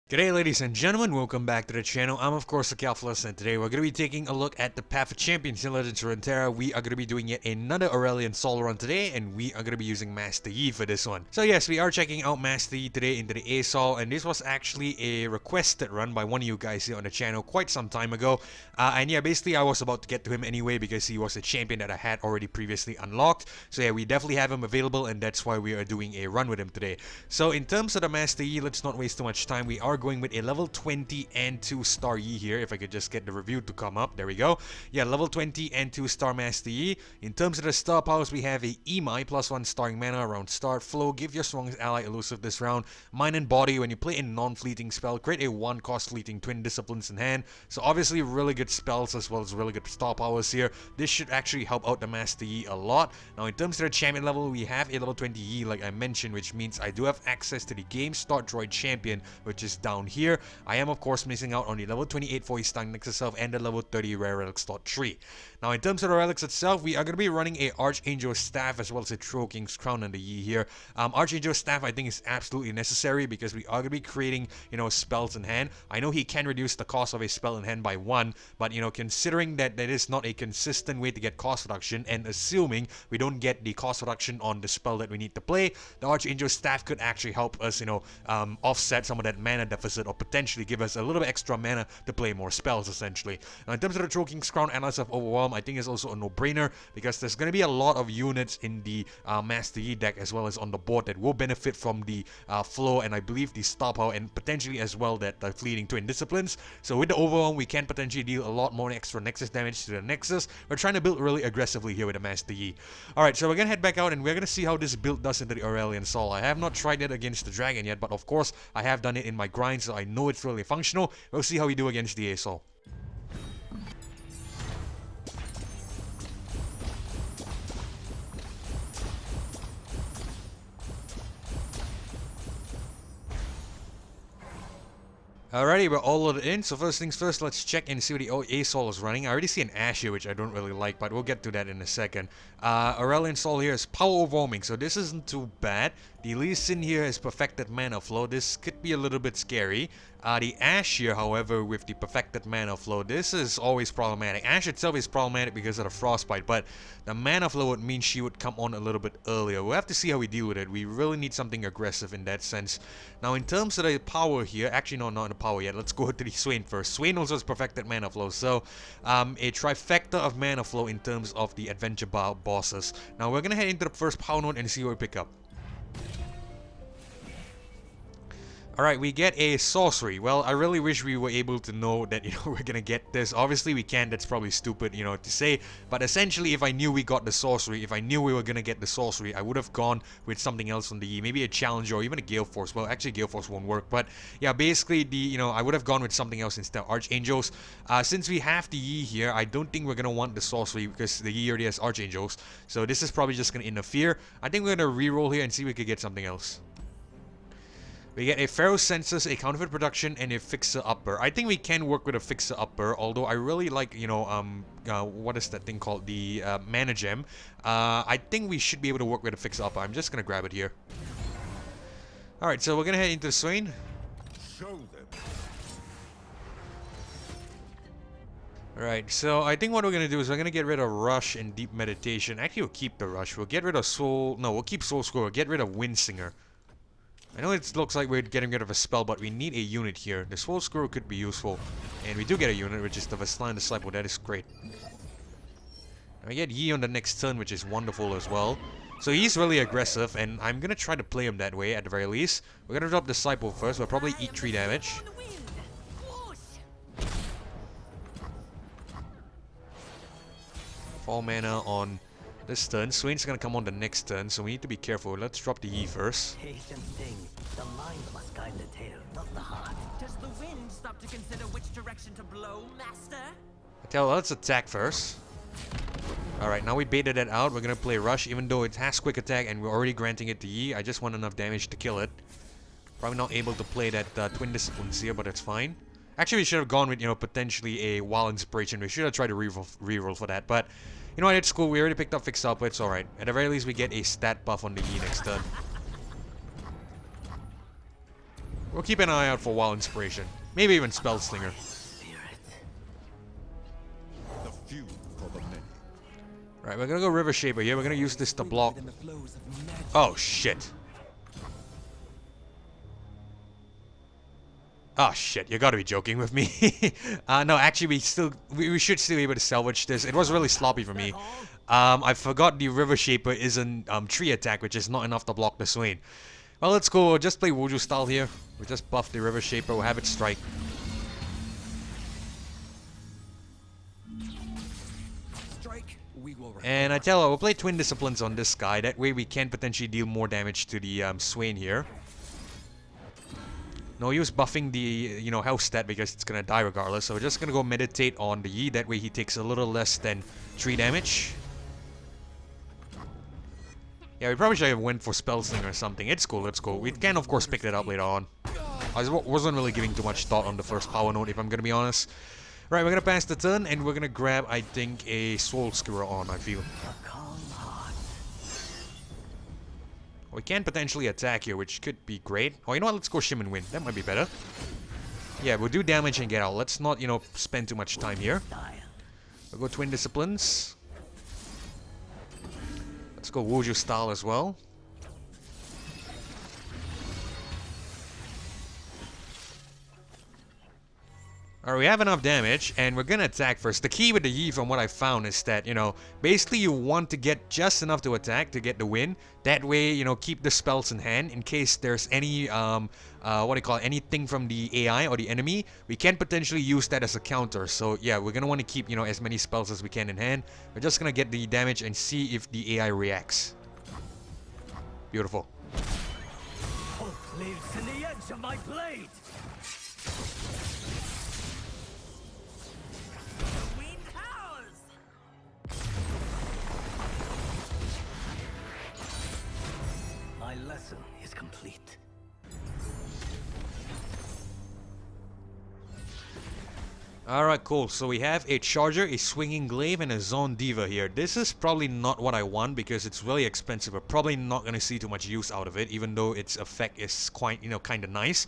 G'day ladies and gentlemen, welcome back to the channel. I'm of course the Calfless, and today we're going to be taking a look at the Path of Champions in Legends of Runeterra. We are going to be doing yet another Aurelion Sol run today, and we are going to be using Master Yi for this one. So yes, we are checking out Master Yi today into the Asol, and this was actually a requested run by one of you guys here on the channel quite some time ago. And yeah, basically I was about to get to him anyway because he was a champion that I had already previously unlocked. So yeah, we definitely have him available, and that's why we are doing a run with him today. So in terms of the Master Yi, let's not waste too much time. We are going with a level 20 and 2 star Yi here. If I could just get the review to come up. There we go. Yeah, level 20 and 2 star Master Yi. In terms of the star powers, we have a EMI +1 starring mana around start. Flow, give your strongest ally elusive this round. Mind and body, when you play a non-fleeting spell, create a 1-cost fleeting twin disciplines in hand. So obviously really good spells as well as really good star powers here. This should actually help out the Master Yi a lot. Now in terms of the champion level, we have a level 20 Yi like I mentioned, which means I do have access to the game start droid champion, which is down here. I am of course missing out on the level 28 for his Nexus itself and the level 30 rare relic slot 3. Now in terms of the relics itself, we are going to be running a Archangel Staff as well as a True King's Crown on the Yi here. Archangel Staff I think is absolutely necessary because we are going to be creating, spells in hand. I know he can reduce the cost of a spell in hand by 1, but considering that that is not a consistent way to get cost reduction, and assuming we don't get the cost reduction on the spell that we need to play, the Archangel Staff could actually help us, offset some of that mana deficit or potentially give us a little bit extra mana to play more spells essentially. Now in terms of the True King's Crown, Analysis of Overwhelm, I think is also a no-brainer because there's going to be a lot of units in the Master Yi deck as well as on the board that will benefit from the flow and I believe the star power and potentially as well that the fleeting twin disciplines. So with the Overwhelm, we can potentially deal a lot more extra Nexus damage to the Nexus. We're trying to build really aggressively here with the Master Yi. Alright, so we're going to head back out and we're going to see how this build does into the Aurelion Sol. I have not tried it against the Dragon yet, but of course I have done it in my grind, so I know it's really functional. We'll see how we do against the Asol. Alrighty, we're all loaded in, so first things first, let's check and see what the Asol is running. I already see an Ashe here, which I don't really like, but we'll get to that in a second. Aurelion Sol here is power overwhelming, so this isn't too bad. The Lee Sin here is perfected mana flow. This could be a little bit scary. The Ashe here, however, with the perfected mana flow, this is always problematic. Ashe itself is problematic because of the frostbite, but the mana flow would mean she would come on a little bit earlier. We'll have to see how we deal with it. We really need something aggressive in that sense. Now, in terms of the power here, actually no, not the power yet. Let's go to the Swain first. Swain also has perfected mana flow, so a trifecta of mana flow in terms of the adventure bosses. Now, we're gonna head into the first power node and see what we pick up. Alright, we get a sorcery. Well, I really wish we were able to know that, we're gonna get this. Obviously, we can't. That's probably stupid, to say. But essentially, if I knew we got the sorcery, if I knew we were gonna get the sorcery, I would have gone with something else on the Yi. Maybe a Challenger or even a Gale Force. Well, actually, Gale Force won't work. But, yeah, basically, I would have gone with something else instead. Archangels. Since we have the Yi here, I don't think we're gonna want the sorcery because the Yi already has Archangels. So this is probably just gonna interfere. I think we're gonna reroll here and see if we could get something else. We get a Pharaoh Census, a Counterfeit Production, and a Fixer Upper. I think we can work with a Fixer Upper, although I really like, what is that thing called? The Mana Gem. I think we should be able to work with a Fixer Upper. I'm just gonna grab it here. Alright, so we're gonna head into the Swain. Show them. Alright, so I think what we're gonna do is we're gonna get rid of Rush and Deep Meditation. Actually, we'll keep the Rush. We'll get rid of Soul... No, we'll keep Soul Scroll. We'll get rid of Windsinger. I know it looks like we're getting rid of a spell, but we need a unit here. The Soul Scroll could be useful. And we do get a unit, which is the Veslan Disciple. That is great. And we get Yi on the next turn, which is wonderful as well. So he's really aggressive, and I'm gonna try to play him that way at the very least. We're gonna drop Disciple first. We'll probably eat 3 damage. 4 mana on this turn. Swain's gonna come on the next turn, so we need to be careful. Let's drop the Yi first. Patient thing. The mind must guide the tail, not the heart. Does the wind stop to consider which direction to blow, Master? Let's attack first. Alright, now we baited that out. We're gonna play Rush, even though it has quick attack and we're already granting it to Yi. I just want enough damage to kill it. Probably not able to play that Twin Disciplines here, but it's fine. Actually, we should have gone with, potentially a Wild Inspiration. We should have tried to reroll for that, but... You know what, it's cool. We already picked up Fixed Up, it's alright. At the very least, we get a stat buff on the Yi next turn. We'll keep an eye out for Wild Inspiration. Maybe even Spell Slinger. The few for the many. Right, we're gonna go River Shaper here. We're gonna use this to block. Oh, shit. Oh, shit. You gotta be joking with me. No, actually, we should still be able to salvage this. It was really sloppy for me. I forgot the River Shaper is an tree attack, which is not enough to block the Swain. Well, let's go. We'll just play Wuju style here. We'll just buff the River Shaper. We'll have it strike. And I tell you, we'll play Twin Disciplines on this guy. That way we can potentially deal more damage to the Swain here. No use buffing the, you know, health stat because it's gonna die regardless. So we're just gonna go meditate on the Yi. That way he takes a little less than 3 damage. Yeah, we probably should have went for Spell Slinger or something. It's cool, it's cool. We can of course pick that up later on. I wasn't really giving too much thought on the first power node, if I'm gonna be honest. Right, we're gonna pass the turn and we're gonna grab, I think, a Soul Skewer on, I feel. We can potentially attack here, which could be great. Oh, you know what? Let's go Shim and Win. That might be better. Yeah, we'll do damage and get out. Let's not, you know, spend too much time here. We'll go Twin Disciplines. Let's go Wuju style as well. Alright, we have enough damage, and we're gonna attack first. The key with the Yi, from what I found, is that, you know, basically you want to get just enough to attack to get the win. That way, you know, keep the spells in hand in case there's any, anything from the AI or the enemy. We can potentially use that as a counter. So, yeah, we're gonna want to keep, you know, as many spells as we can in hand. We're just gonna get the damage and see if the AI reacts. Beautiful. Hope lives in the edge of my blade. My lesson is complete. Alright, cool. So we have a Charger, a Swinging Glaive, and a Zone Diva here. This is probably not what I want because it's really expensive. We're probably not going to see too much use out of it, even though its effect is quite, you know, kind of nice.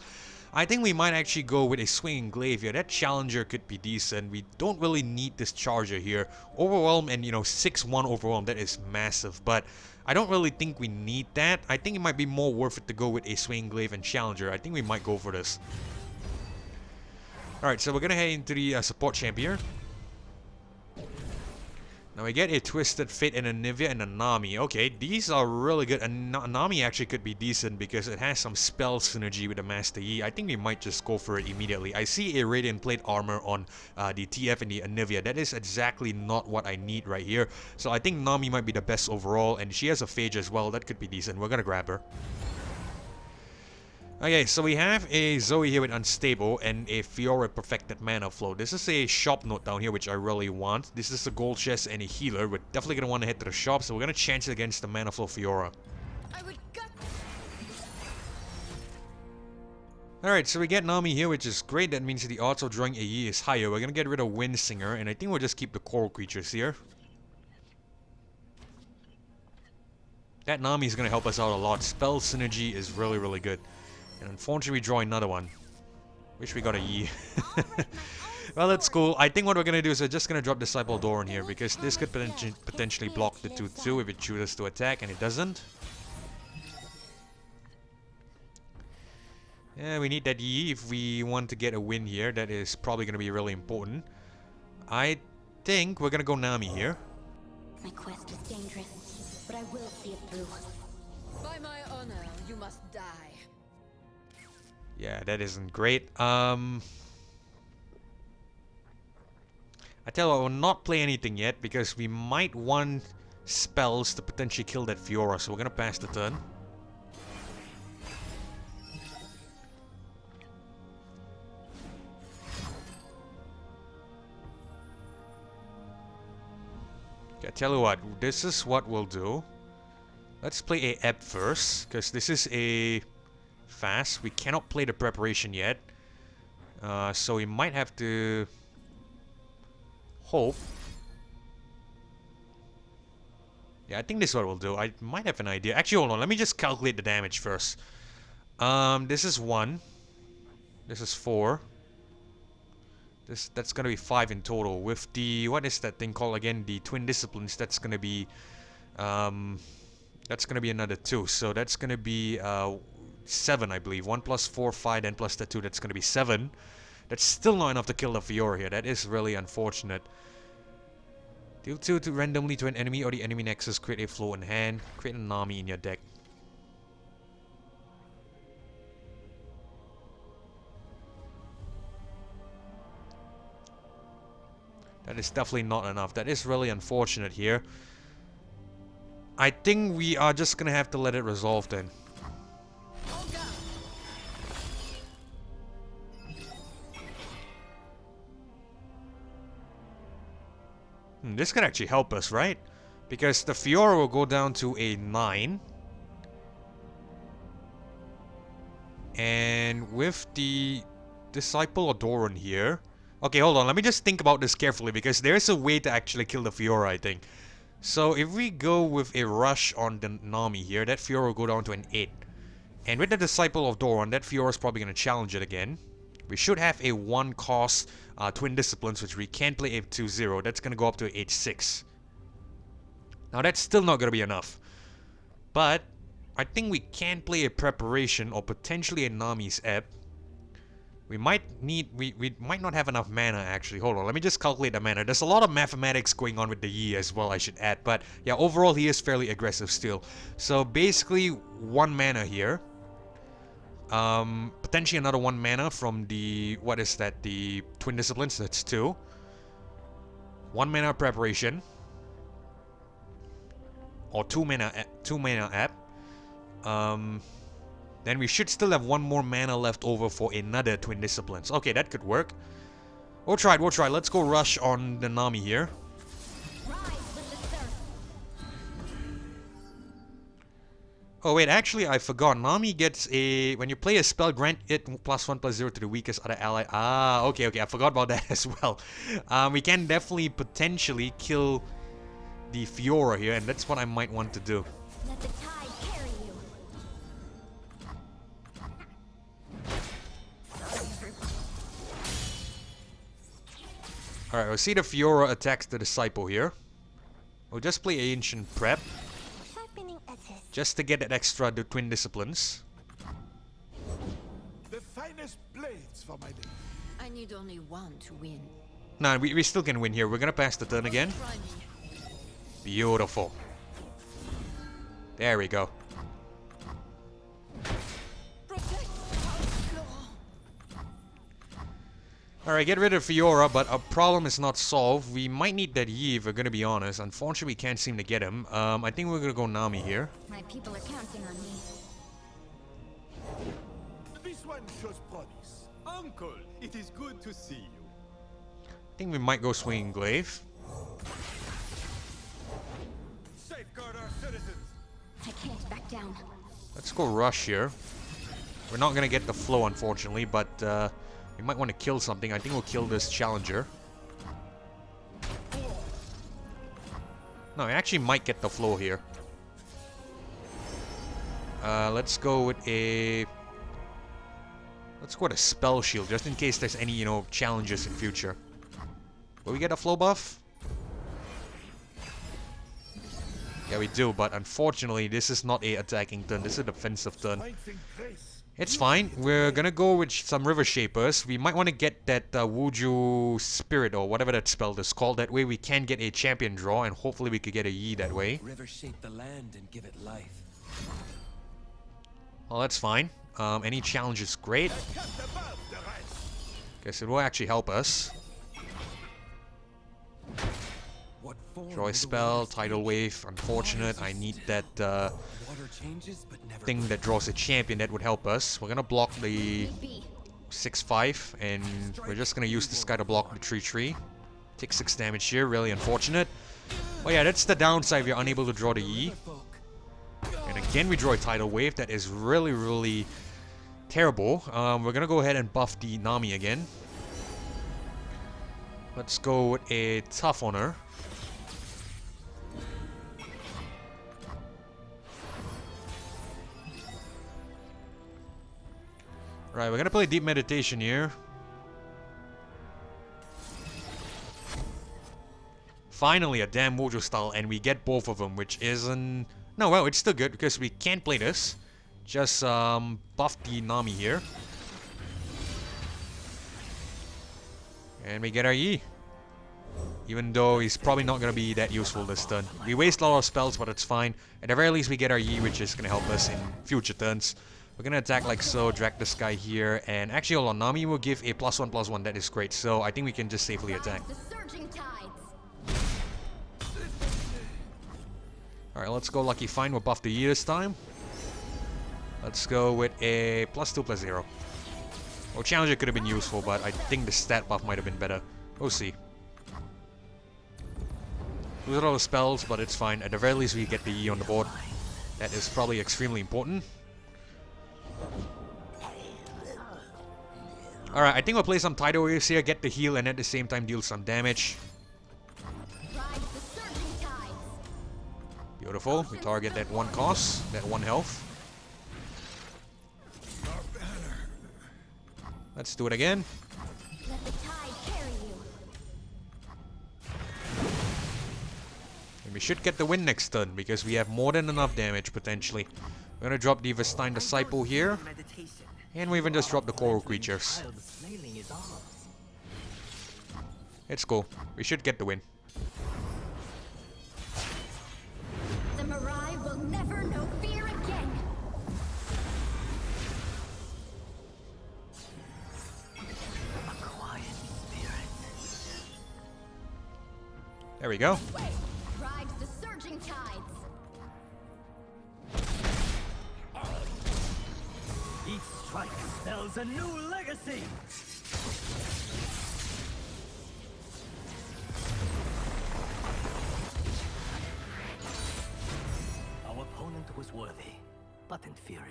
I think we might actually go with a Swinging Glaive here. That Challenger could be decent. We don't really need this Charger here. Overwhelm and, you know, 6-1 Overwhelm, that is massive. But I don't really think we need that. I think it might be more worth it to go with a Swinging Glaive and Challenger. I think we might go for this. Alright, so we're gonna head into the support champ here. Now we get a Twisted Fate and a Nivea and a Nami. Okay, these are really good. And Nami actually could be decent because it has some spell synergy with the Master Yi. I think we might just go for it immediately. I see a Radiant Plate Armor on the TF and the Nivea. That is exactly not what I need right here. So I think Nami might be the best overall. And she has a Phage as well. That could be decent. We're gonna grab her. Okay, so we have a Zoe here with Unstable and a Fiora Perfected Mana Flow. This is a shop note down here, which I really want. This is a gold chest and a healer. We're definitely going to want to head to the shop, so we're going to chance it against the Mana Flow Fiora. Alright, so we get Nami here, which is great. That means the odds of drawing a Yi is higher. We're going to get rid of Wind Singer, and I think we'll just keep the Coral Creatures here. That Nami is going to help us out a lot. Spell Synergy is really, really good. And unfortunately we draw another one. Wish we got a Yi. Well, that's cool. I think what we're gonna do is we're just gonna drop Disciple Door in here because this could potentially block the 2-2 if it chooses to attack, and it doesn't. Yeah, we need that Yi if we want to get a win here. That is probably gonna be really important. I think we're gonna go Nami here. My quest is dangerous, but I will see it through. By my honor, you must die. Yeah, that isn't great. I tell you what, we'll not play anything yet because we might want spells to potentially kill that Fiora, so we're gonna pass the turn. Okay, I tell you what, this is what we'll do. Let's play a Ebb first, because this is a fast. We cannot play the preparation yet. So we might have to hope. Yeah, I think this is what we'll do. I might have an idea. Actually, hold on. Let me just calculate the damage first. This is 1. This is 4. That's gonna be 5 in total. With the, what is that thing called again? The twin disciplines. That's gonna be another 2. So that's gonna be 7, I believe. 1 plus 4, 5, then plus the 2. That's gonna be 7. That's still not enough to kill the Fiora here. That is really unfortunate. Deal 2 to randomly to an enemy or the enemy Nexus. Create a flow in hand. Create an army in your deck. That is definitely not enough. That is really unfortunate here. I think we are just gonna have to let it resolve then. This could actually help us, right? Because the Fiora will go down to a 9. And with the Disciple of Doran here... Okay, hold on. Let me just think about this carefully because there's a way to actually kill the Fiora, I think. So if we go with a rush on the Nami here, that Fiora will go down to an 8. And with the Disciple of Doran, that Fiora is probably going to challenge it again. We should have a 1 cost Twin Disciplines, which we can play a 2-0. That's going to go up to H6. Now that's still not going to be enough. But I think we can play a Preparation or potentially a Nami's Ebb. We might need, we might not have enough mana actually. Hold on, let me just calculate the mana. There's a lot of mathematics going on with the Yi as well, I should add. But yeah, overall he is fairly aggressive still. So basically 1 mana here. Potentially another 1 mana from the, what is that, the Twin Disciplines, that's 2. 1 mana Preparation. Or 2 mana app. Then we should still have 1 more mana left over for another Twin Disciplines. Okay, that could work. We'll try it, we'll try it. Let's go rush on the Nami here. Oh wait, actually I forgot. Nami gets a... When you play a spell, grant it +1/+0 to the weakest other ally. Ah, okay, I forgot about that as well. We can definitely potentially kill the Fiora here, and that's what I might want to do. Let the tide carry you. Alright, we'll see the Fiora attacks the Disciple here. We'll just play Ancient Prep. Just to get that extra the Twin Disciplines. The finest blades for my day. I need only 1 to win. Nah, we still can win here. We're gonna pass the turn again. Try me. Beautiful. There we go. Alright, get rid of Fiora, but our problem is not solved. We might need that Yi if we're gonna be honest. Unfortunately, we can't seem to get him. I think we're gonna go Nami here. My people are counting on me. This one shows promise. Uncle, it is good to see you. I think we might go Swinging Glaive. Safeguard our citizens. I can't back down. Let's go Rush here. We're not gonna get the flow, unfortunately, but we might want to kill something. I think we'll kill this Challenger. No, I actually might get the flow here. Let's go with a... Let's go with a Spell Shield, just in case there's any, challenges in future. Will we get a flow buff? Yeah, we do, but unfortunately, this is not a attacking turn. This is a defensive turn. It's fine. We're gonna go with some River Shapers. We might want to get that Wuju Spirit or whatever that spell is called. That way we can get a champion draw, and hopefully we could get a Yi that way. River shape the land and give it life. Well, that's fine. Any challenge is great. Guess it will actually help us. Draw a spell, Tidal Wave. Unfortunate. I need that thing that draws a champion. That would help us. We're gonna block the 6/5, and we're just gonna use this guy to block the 3/3. Take 6 damage here. Really unfortunate. Oh yeah, that's the downside. We're unable to draw the Yi. And again, we draw a Tidal Wave. That is really, really terrible. We're gonna go ahead and buff the Nami again. Let's go with a Tough on her. Right, we're gonna play Deep Meditation here. Finally, a damn Mojo style, and we get both of them, which isn't... No, well, it's still good, because we can't play this. Just, buff the Nami here. And we get our Yi. Even though he's probably not going to be that useful this turn. We waste a lot of spells, but it's fine. At the very least, we get our Yi, which is going to help us in future turns. We're going to attack like so, drag this guy here. And actually, hold on, Nami will give a +1/+1. That is great. So I think we can just safely attack. Alright, let's go Lucky Find. We'll buff the Yi this time. Let's go with a +2/+0. Well, Challenger could have been useful, but I think the stat buff might have been better. We'll see. Lose all the spells, but it's fine. At the very least, we get the Yi on the board. That is probably extremely important. Alright, I think we'll play some Tidal Waves here, get the heal, and at the same time deal some damage. Beautiful. We target that one cost, that one health. Let's do it again. Let the tide carry you. And we should get the win next turn because we have more than enough damage potentially. We're gonna drop the Vestine Disciple here. And we even just dropped the Coral Creatures. It's cool. We should get the win. The Mirai will never know fear again. A quiet spirit. There we go. Rides the surging tides. Each strike spells a new legacy. Our opponent was worthy, but inferior.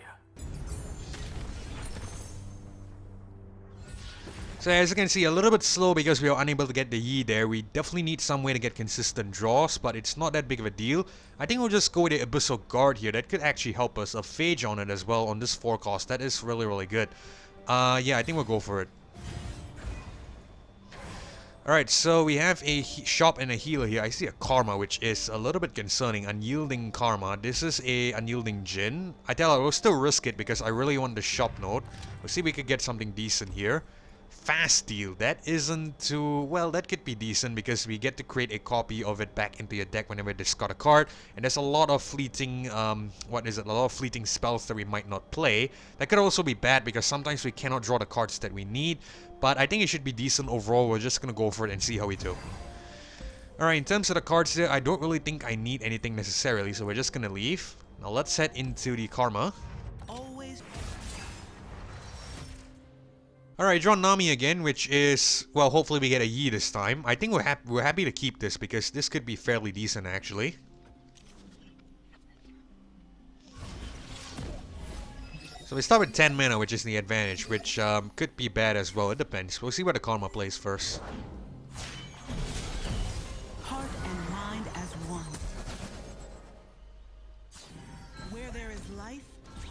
So as you can see, a little bit slow because we are unable to get the Yi there. We definitely need some way to get consistent draws, but it's not that big of a deal. I think we'll just go with the Abyssal Guard here. That could actually help us. A Phage on it as well on this forecast. That is really, really good. Yeah, I think we'll go for it. Alright, so we have a shop and a healer here. I see a Karma, which is a little bit concerning. Unyielding Karma. This is a Unyielding Jin. I tell you, we'll still risk it because I really want the shop node. We'll see if we could get something decent here. Fast Deal, that isn't too... Well, that could be decent because we get to create a copy of it back into your deck whenever we discard a card. And there's a lot of fleeting... A lot of fleeting spells that we might not play. That could also be bad because sometimes we cannot draw the cards that we need. But I think it should be decent overall. We're just gonna go for it and see how we do. Alright, in terms of the cards here, I don't really think I need anything necessarily. So we're just gonna leave. Now let's head into the Karma. Alright, draw Nami again, which is... Well, hopefully we get a Yi this time. I think we're happy to keep this because this could be fairly decent, actually. So we start with 10 mana, which is the advantage, which could be bad as well. It depends. We'll see what the Karma plays first. Heart and mind as one. Where there is life,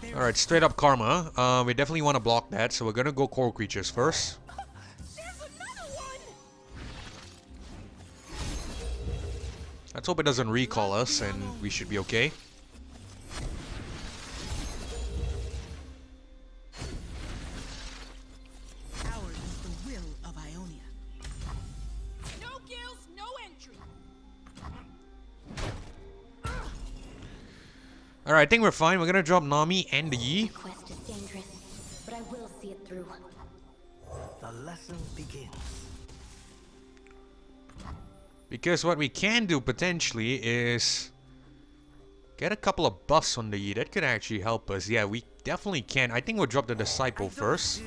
there Alright, straight up Karma. We definitely want to block that, so we're gonna go Coral Creatures first. there's another one. Let's hope it doesn't recall us, and we should be okay. Ours is the will of Ionia. No gills, no entry. Alright, I think we're fine. We're gonna drop Nami and the Yi. The quest is dangerous, but I will see it through. The lesson begins. Because what we can do potentially is get a couple of buffs on the Yi. That could actually help us. Yeah, we definitely can. I think we'll drop the Disciple first.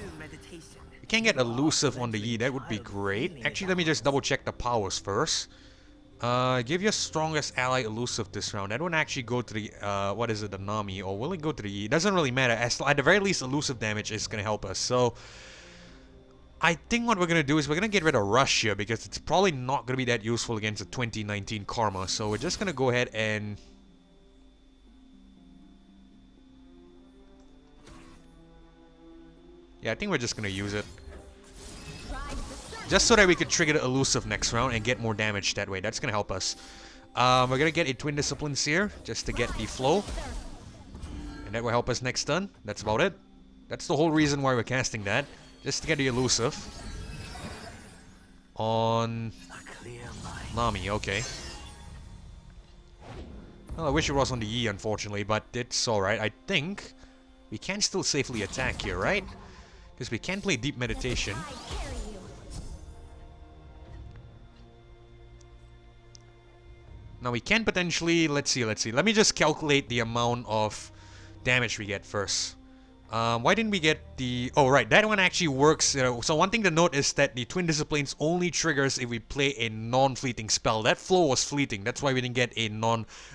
We can get Elusive on the Yi. That would be great. Actually, let me just double check the powers first. Give your strongest ally Elusive this round. That won't actually go to the, what is it, the Nami, or will it go to the Yi? Doesn't really matter. At the very least, Elusive damage is going to help us. So, I think what we're going to do is we're going to get rid of Rush here, because it's probably not going to be that useful against the 2019 Karma. So, we're just going to go ahead and... Yeah, I think we're just gonna use it. Just so that we could trigger the elusive next round and get more damage that way. That's gonna help us. We're gonna get a Twin Disciplines here, just to get the flow. And that will help us next turn. That's about it. That's the whole reason why we're casting that. Just to get the elusive. On Nami, okay. Well, I wish it was on the E, unfortunately, but it's alright. I think we can still safely attack here, right? Because we can play Deep Meditation. Now we can potentially, let's see. Let me just calculate the amount of damage we get first. Why didn't we get the... Oh, right, that one actually works. So one thing to note is that the Twin Disciplines only triggers if we play a non-fleeting spell. That flow was fleeting. That's why we didn't get a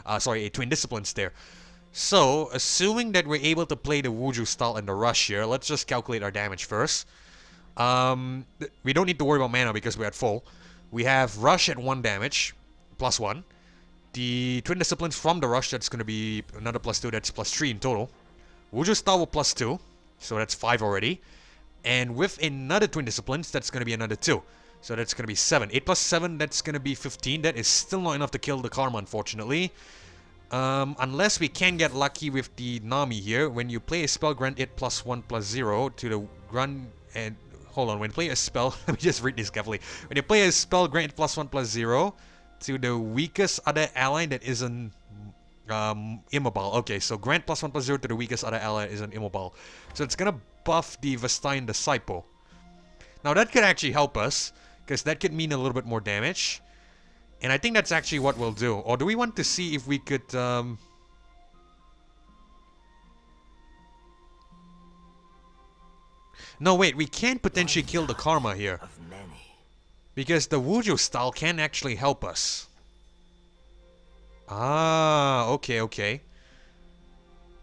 a Twin Disciplines there. So, assuming that we're able to play the Wuju style and the Rush here, let's just calculate our damage first. We don't need to worry about mana because we're at full. We have Rush at 1 damage, +1. The Twin Disciplines from the Rush, that's going to be another +2, that's +3 in total. Wuju style will +2, so that's 5 already. And with another Twin Disciplines, that's going to be another 2. So that's going to be 7. 8 + 7, that's going to be 15. That is still not enough to kill the Karma, unfortunately. Unless we can get lucky with the Nami here. When you play a spell, grant it +1/+0 to the grant... And hold on, when you play a spell... let me just read this carefully. When you play a spell, grant it +1/+0 to the weakest other ally that isn't... immobile. Okay, so grant +1/+0 to the weakest other ally is an immobile. So it's gonna buff the Vestine Disciple. Now that could actually help us, because that could mean a little bit more damage. And I think that's actually what we'll do. Or do we want to see if we could... No, wait, we can potentially kill the Karma here. Because the Wuju style can actually help us. Ah, okay.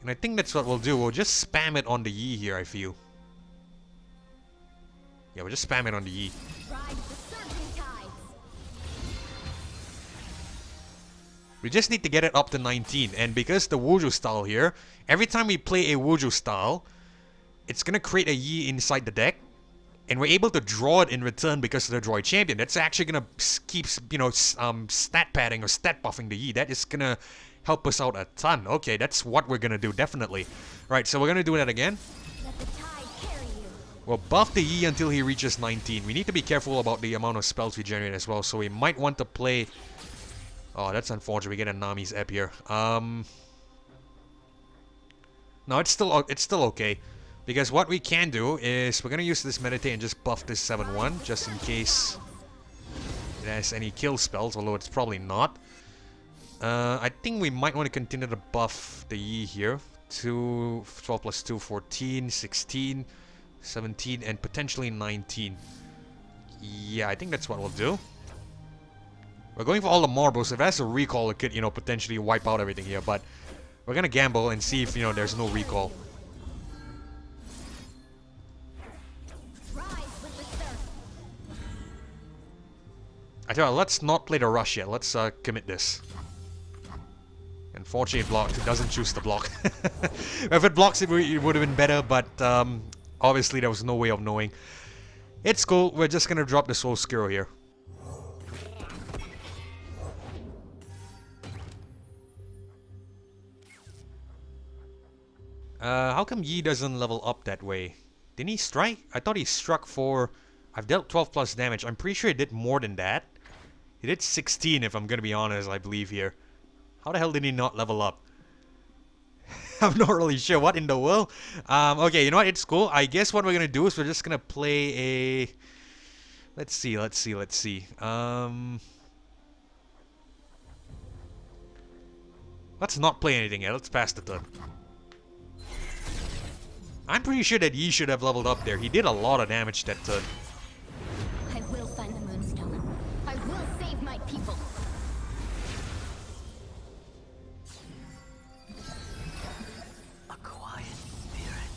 And I think that's what we'll do. We'll just spam it on the Yi here, I feel. Yeah, we'll just spam it on the Yi. We just need to get it up to 19. And because the Wuju style here, every time we play a Wuju style, it's gonna create a Yi inside the deck. And we're able to draw it in return because of the Droid Champion. That's actually gonna keep, stat padding or stat buffing the Yi. That is gonna help us out a ton. Okay, that's what we're gonna do, definitely. Right, so we're gonna do that again. We'll buff the Yi until he reaches 19. We need to be careful about the amount of spells we generate as well. So we might want to play... Oh, that's unfortunate. We get a Nami's ep here. No, it's still okay. Because what we can do is we're gonna use this Meditate and just buff this 7/1 just in case it has any kill spells, although it's probably not. I think we might want to continue to buff the Yi here. 12 + 2, 14, 16, 17, and potentially 19. Yeah, I think that's what we'll do. We're going for all the marbles. If it has a recall, it could, potentially wipe out everything here. But we're gonna gamble and see if, there's no recall. I tell you, let's not play the rush yet. Let's commit this. Unfortunately, it blocked. It doesn't choose to block. If it blocks, it would have been better, but obviously there was no way of knowing. It's cool. We're just gonna drop the Soul Skiro here. How come Yi doesn't level up that way? Didn't he strike? I thought he struck for... I've dealt 12 plus damage. I'm pretty sure he did more than that. He did 16 if I'm gonna be honest, I believe here. How the hell did he not level up? I'm not really sure. What in the world? Okay, you know what? It's cool. I guess what we're gonna do is we're just gonna play a... Let's see. Let's not play anything yet. Let's pass the turn. I'm pretty sure that Yi should have leveled up there. He did a lot of damage that turn. I will find the Moonstone. I will save my people. A quiet spirit.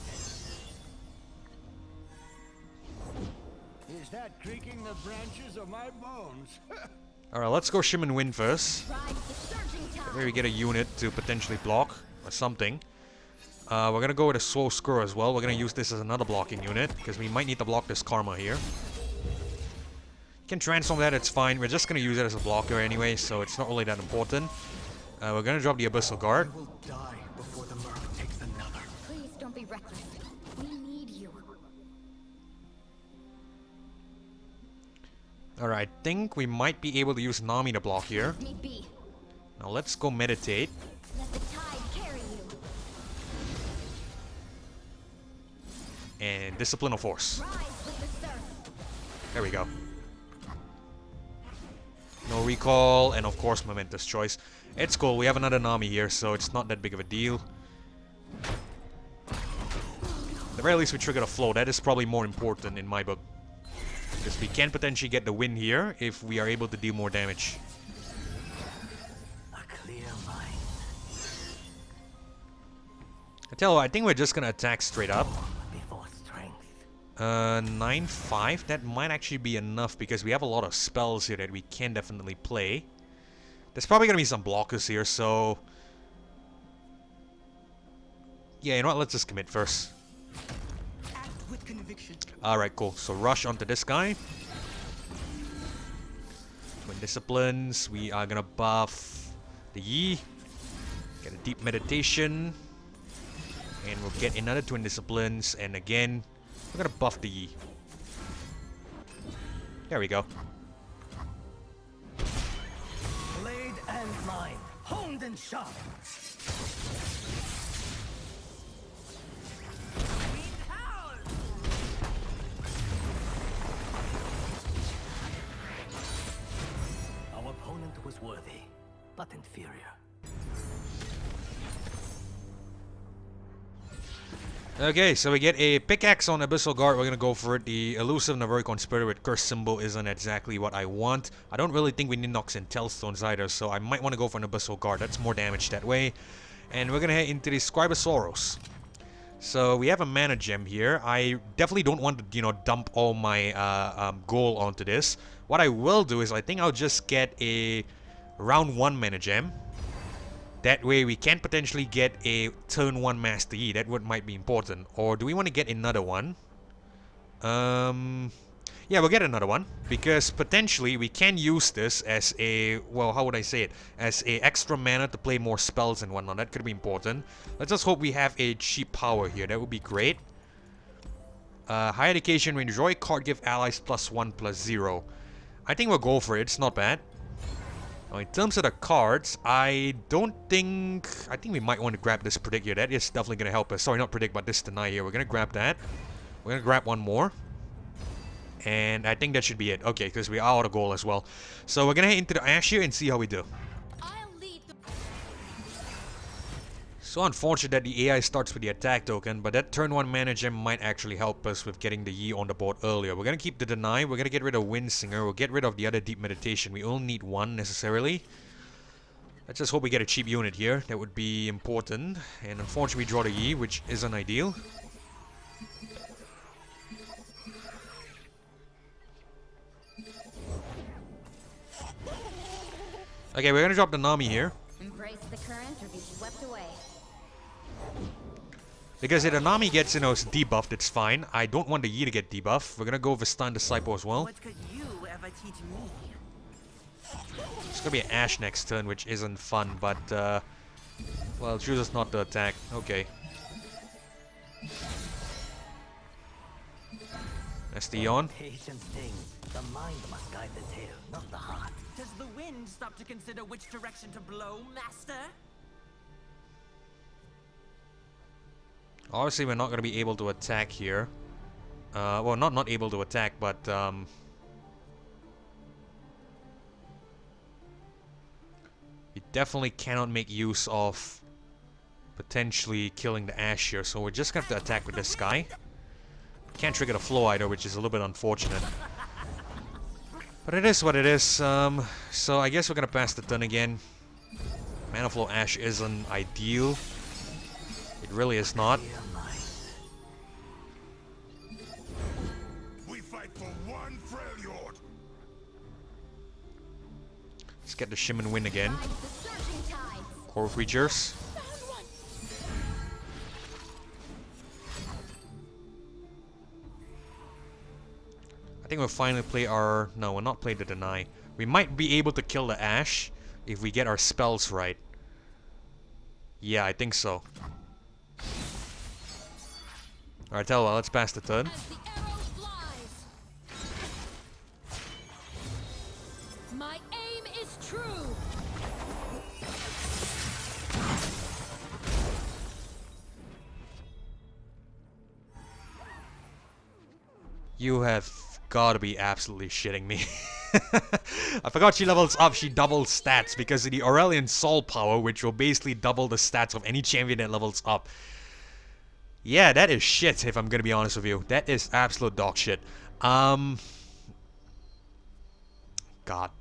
Is that creaking the branches of my bones? Alright, let's go Shim and Win first. Maybe we get a unit to potentially block or something. We're gonna go with a Soul Screw as well. We're gonna use this as another blocking unit, because we might need to block this Karma here. You can transform that, it's fine. We're just gonna use it as a blocker anyway, so it's not really that important. We're gonna drop the Abyssal Guard. will die before the Merc takes another. Please don't be reckless. We need you. Alright, I think we might be able to use Nami to block here. Let me be. Now let's go meditate. Let the tide carry you. And Discipline of Force. Rise with the surf. There we go. No recall, and of course momentous choice. It's cool, we have another Nami here, so it's not that big of a deal. At the very least we triggered a flow, that is probably more important in my book. Because we can potentially get the win here if we are able to deal more damage. A clear mind. I tell you what, I think we're just gonna attack straight up. Before strength. 9-5, that might actually be enough because we have a lot of spells here that we can definitely play. There's probably gonna be some blockers here, so... yeah, you know what, let's just commit first. Act with conviction. Alright, cool. So rush onto this guy. Twin Disciplines, we are gonna buff the Yi. Get a Deep Meditation. And we'll get another Twin Disciplines, and again, we're gonna buff the Yi. There we go. Blade and line. Honed and sharp. Our opponent was worthy, but inferior. Okay, so we get a pickaxe on Abyssal Guard. We're gonna go for it. The elusive Navaricon Spirit with Curse symbol isn't exactly what I want. I don't really think we need Nox and Tellstones either, so I might want to go for an Abyssal Guard. That's more damage that way. And we're gonna head into the Scribe of Sorrows. So we have a mana gem here. I definitely don't want to, dump all my gold onto this. What I will do is I think I'll just get a round 1 mana gem. That way we can potentially get a turn 1 Master Yi. That might be important. Or do we want to get another one? Yeah, we'll get another one. Because potentially we can use this as a... well, how would I say it? As a extra mana to play more spells and whatnot. That could be important. Let's just hope we have a cheap power here. That would be great. High Education, when you draw a card, give allies +1/+0. I think we'll go for it. It's not bad. Now, in terms of the cards, I think we might want to grab this Predict here. That is definitely going to help us. Sorry, not Predict, but this Deny here. We're going to grab that. We're going to grab one more. And I think that should be it. Okay, because we are out of gold as well. So we're going to head into the Ashe here and see how we do. I'll lead the... So unfortunate that the AI starts with the attack token, but that turn 1 mana gem might actually help us with getting the Yi on the board earlier. We're going to keep the Deny, we're going to get rid of Windsinger, we'll get rid of the other Deep Meditation. We only need one necessarily. Let's just hope we get a cheap unit here. That would be important. And unfortunately we draw the Yi, which isn't ideal. Okay, we're going to drop the Nami here. Embrace the current or be swept away. Because if the Nami gets, is debuffed, it's fine. I don't want the Yi to get debuffed. We're gonna go with Stun Disciple as well. What could you ever teach me? It's gonna be an Ashe next turn, which isn't fun, but, well, chooses not to attack. Okay. That's the Eon. Patience thing. The mind must guide the tail, not the heart. Does the wind stop to consider which direction to blow, Master? Obviously, we're not gonna be able to attack here. Well, not able to attack, but, we definitely cannot make use of potentially killing the Ashe here, so we're just gonna have to attack with this guy. Can't trigger the flow either, which is a little bit unfortunate. But it is what it is. So I guess we're gonna pass the turn again. Mana Flow Ashe isn't ideal. It really is not. We fight for one Freljord. Let's get the Shimon win again. Ride the surging tides. Core Creatures. I think we'll finally play our... No, we'll not play the deny. We might be able to kill the Ashe if we get our spells right. Yeah, I think so. Alright, tell you what, let's pass the turn. As the arrow flies. My aim is true. You have gotta be absolutely shitting me. I forgot she levels up, she doubles stats because of the Aurelion Sol power, which will basically double the stats of any champion that levels up. Yeah, that is shit, if I'm gonna be honest with you. That is absolute dog shit. God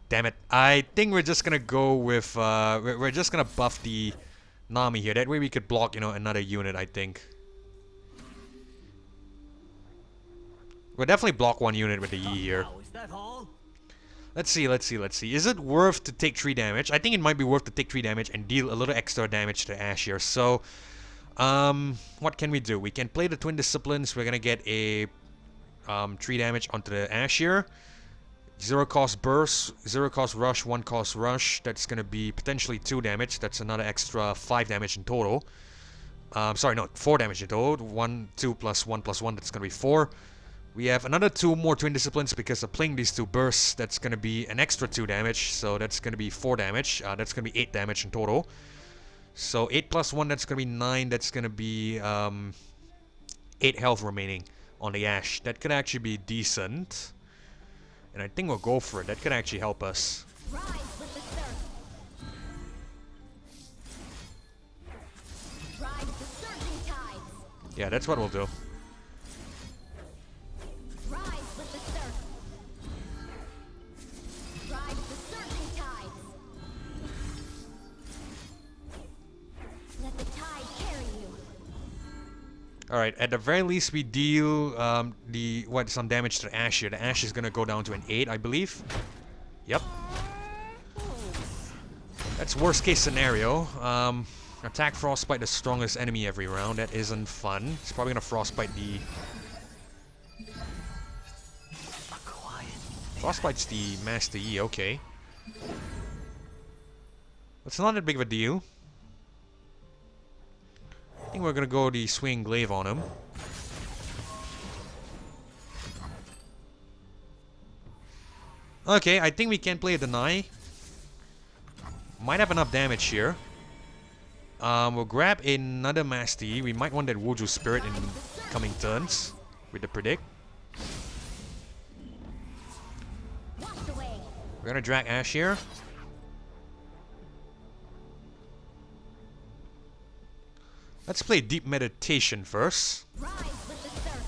damn it. I think we're just gonna go with, we're just gonna buff the Nami here. That way we could block, you know, another unit, I think. We'll definitely block one unit with the E here. Is that all? Let's see. Is it worth to take 3 damage? I think it might be worth to take 3 damage and deal a little extra damage to Ashe here. So, what can we do? We can play the Twin Disciplines. We're gonna get a 3 damage onto the Ashe here. 0 cost burst, 0 cost rush, 1 cost rush. That's gonna be potentially 2 damage. That's another extra 5 damage in total. Sorry, no, 4 damage in total. 1, 2 plus 1 plus 1. That's gonna be 4. We have another 2 more Twin Disciplines because of playing these 2 bursts. That's going to be an extra 2 damage, so that's going to be 4 damage. That's going to be 8 damage in total. So 8 plus 1, that's going to be 9. That's going to be 8 health remaining on the Ashe. That could actually be decent. And I think we'll go for it. That could actually help us. Rise with the surf. Ride the surging tides. Yeah, that's what we'll do. Rise with the surf. Ride the surging tides. Let the tide carry you. Alright, at the very least we deal some damage to the Ashe here. The Ashe is gonna go down to an 8, I believe. Yep. That's worst case scenario. Attack Frostbite the strongest enemy every round. That isn't fun. It's probably gonna Frostbite the... Frostbite's the Master E, okay. That's not that big of a deal. I think we're gonna go the Swing Glaive on him. Okay, I think we can play a Deny. Might have enough damage here. We'll grab another Master E. We might want that Wuju Spirit in coming turns with the Predict. We're gonna drag Ashe here. Let's play Deep Meditation first. Rise with the surf.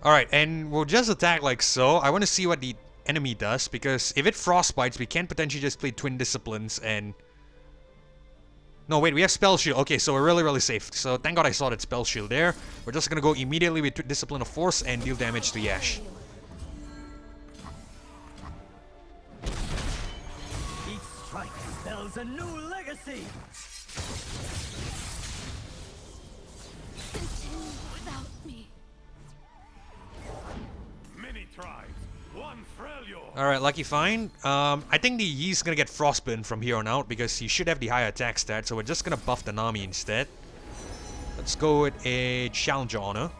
Alright, and we'll just attack like so. I want to see what the enemy does, because if it Frostbites, we can potentially just play Twin Disciplines and... No, wait, we have Spell Shield. Okay, so we're really safe. So thank God I saw that Spell Shield there. We're just gonna go immediately with Discipline of Force and deal damage to Ashe. Each strike spells a new legacy. Continue without me. Many tribes, one Freljord. Alright, Lucky fine. I think the Yi's gonna get Frostbitten from here on out because he should have the higher attack stat, so we're just gonna buff the Nami instead. Let's go with a Challenger on her.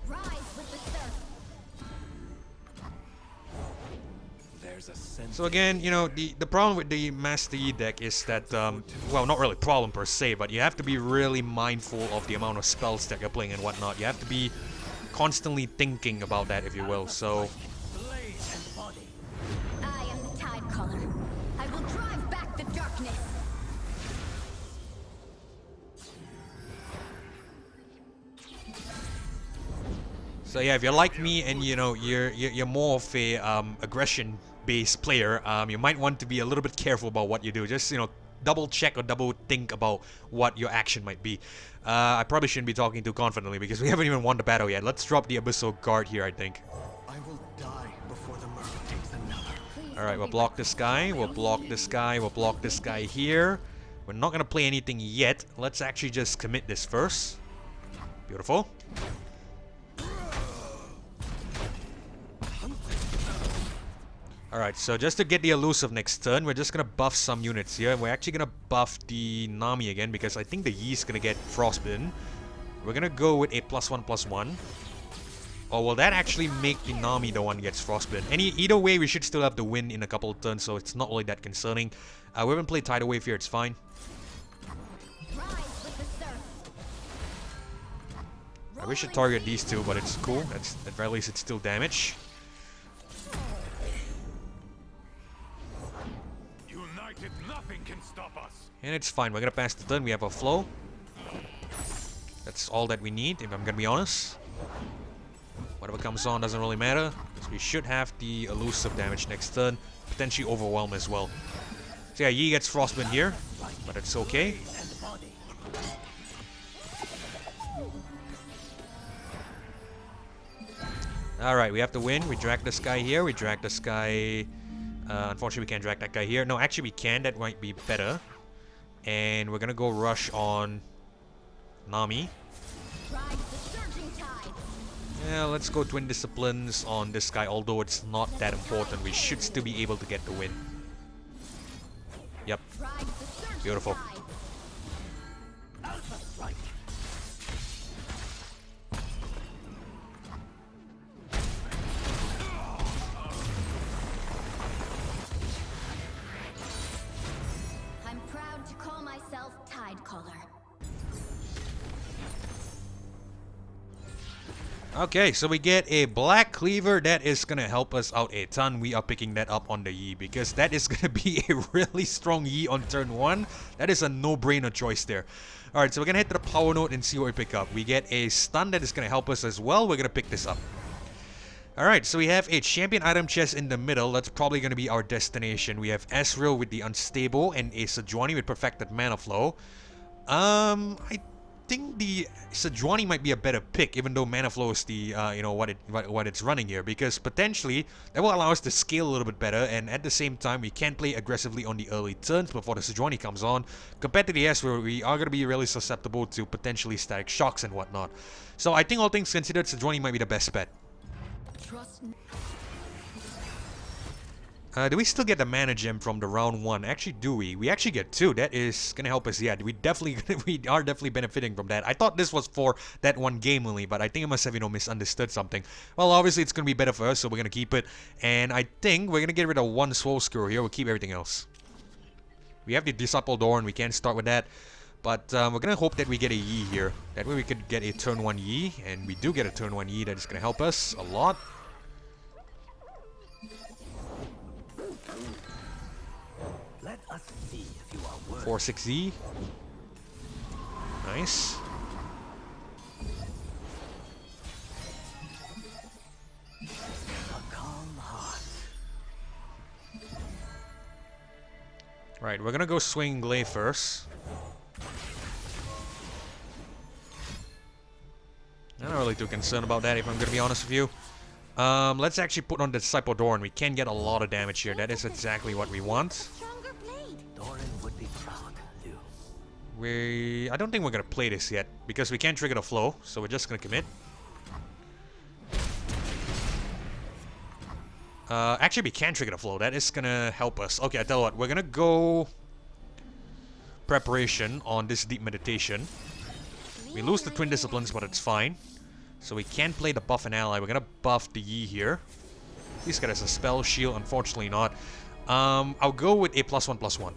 Rise with the surf. There's a sense. So again, you know, the problem with the Master Yi deck is that, well, not really problem per se, but you have to be really mindful of the amount of spells that you're playing and whatnot. You have to be constantly thinking about that, if you will, so... Blade and body. I am the Tide Caller. I will drive back the darkness. So yeah, if you're like me and, you know, you're more of a aggression-based player, you might want to be a little bit careful about what you do. Just, you know, double check or double think about what your action might be. I probably shouldn't be talking too confidently because we haven't even won the battle yet. Let's drop the Abyssal Guard here, I think. I will die before the murder takes another. Alright, we'll block this guy, we'll block this guy, we'll block this guy here. We're not gonna play anything yet. Let's actually just commit this first Beautiful. Alright, so just to get the elusive next turn, we're just gonna buff some units here. We're actually gonna buff the Nami again because I think the Yi's gonna get frostbitten. We're gonna go with a +1/+1. Or will that actually make the Nami the one gets frostbitten? Either way, we should still have the win in a couple of turns, so it's not really that concerning. We haven't played Tidal Wave here, it's fine. I wish I'd target these two, but it's cool. At very least it's still damage. United, nothing can stop us. And it's fine. We're gonna pass the turn. We have a flow. That's all that we need, if I'm gonna be honest. Whatever comes on doesn't really matter. So we should have the elusive damage next turn. Potentially overwhelm as well. So yeah, Yi gets frostbitten here, but it's okay. Alright, we have to win. We drag this guy here. We drag this guy... unfortunately, we can't drag that guy here. No, actually we can. That might be better. And we're gonna go rush on Nami. Yeah, let's go Twin Disciplines on this guy, although it's not that important. We should still be able to get the win. Yep. Beautiful. I'm proud to call myself Tidecaller. Okay, so we get a Black Cleaver. That is going to help us out a ton. We are picking that up on the Yi because that is going to be a really strong Yi on turn 1. That is a no-brainer choice there. Alright, so we're going to head to the power node and see what we pick up. We get a stun that is going to help us as well. We're going to pick this up. Alright, so we have a champion item chest in the middle. That's probably going to be our destination. We have Asriel with the Unstable and a Sejuani with Perfected Mana Flow. I think the Sejuani might be a better pick, even though Mana Flow is the, you know, what it's running here, because potentially that will allow us to scale a little bit better, and at the same time we can play aggressively on the early turns before the Sejuani comes on, compared to the Ashe where we are going to be really susceptible to potentially static shocks and whatnot. So I think all things considered, Sejuani might be the best bet. Do we still get the mana gem from the round 1? Actually, do we? We actually get 2. That is gonna help us. Yeah, we are definitely benefiting from that. I thought this was for that one game only, but I think I must have, you know, misunderstood something. Well, obviously it's gonna be better for us, so we're gonna keep it. And I think we're gonna get rid of 1 Soul Screw here. We'll keep everything else. We have the Disciple Door, and we can start with that. But we're gonna hope that we get a Yi here. That way we could get a turn 1 Yi, and we do get a turn 1 Yi. That is gonna help us a lot. Let us see if you are worth 4-6Z. Nice. a calm heart. Right, we're gonna go swing Glaive first. I'm not really too concerned about that, if I'm gonna be honest with you. Let's actually put on the Disciple Door, and we can get a lot of damage here. That is exactly what we want. Doran would be proud, Lou. I don't think we're gonna play this yet, because we can't trigger the flow, so we're just gonna commit. Actually, we can trigger the flow. That is gonna help us. Okay, I tell you what, we're gonna go Preparation on this Deep Meditation. We lose the Twin Disciplines, but it's fine. So we can play the buff and ally. We're gonna buff the Yi here. This guy has a spell shield, unfortunately not. I'll go with a +1/+1.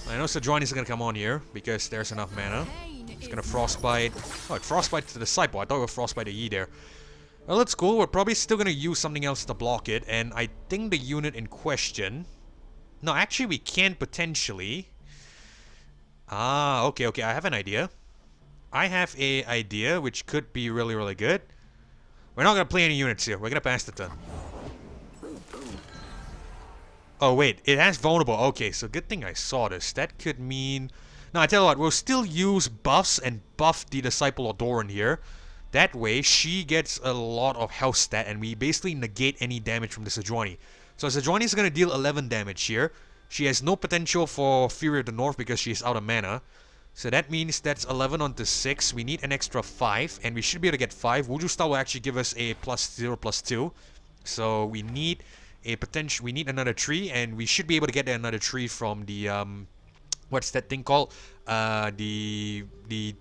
I know Sejuani is gonna come on here because there's enough mana. It's gonna frostbite. Oh, it frostbite to the Disciple. I thought it would frostbite the Yi there. Well, that's cool. We're probably still gonna use something else to block it, and I think the unit in question... No, actually we can potentially... Ah, okay, I have an idea. I have a idea which could be really, really good. We're not gonna play any units here. We're gonna pass the turn. Oh, wait. It has vulnerable. Okay, so good thing I saw this. That could mean... No, I tell you what. We'll still use buffs and buff the Disciple of Doran here. That way, she gets a lot of health stat, and we basically negate any damage from the Sejuani. So Sejuani is going to deal 11 damage here. She has no potential for Fury of the North because she is out of mana. So that means that's 11 onto 6. We need an extra 5, and we should be able to get 5. Wuju Style will actually give us a +0/+2. So we need a potential. We need another tree, and we should be able to get another tree from the what's that thing called? The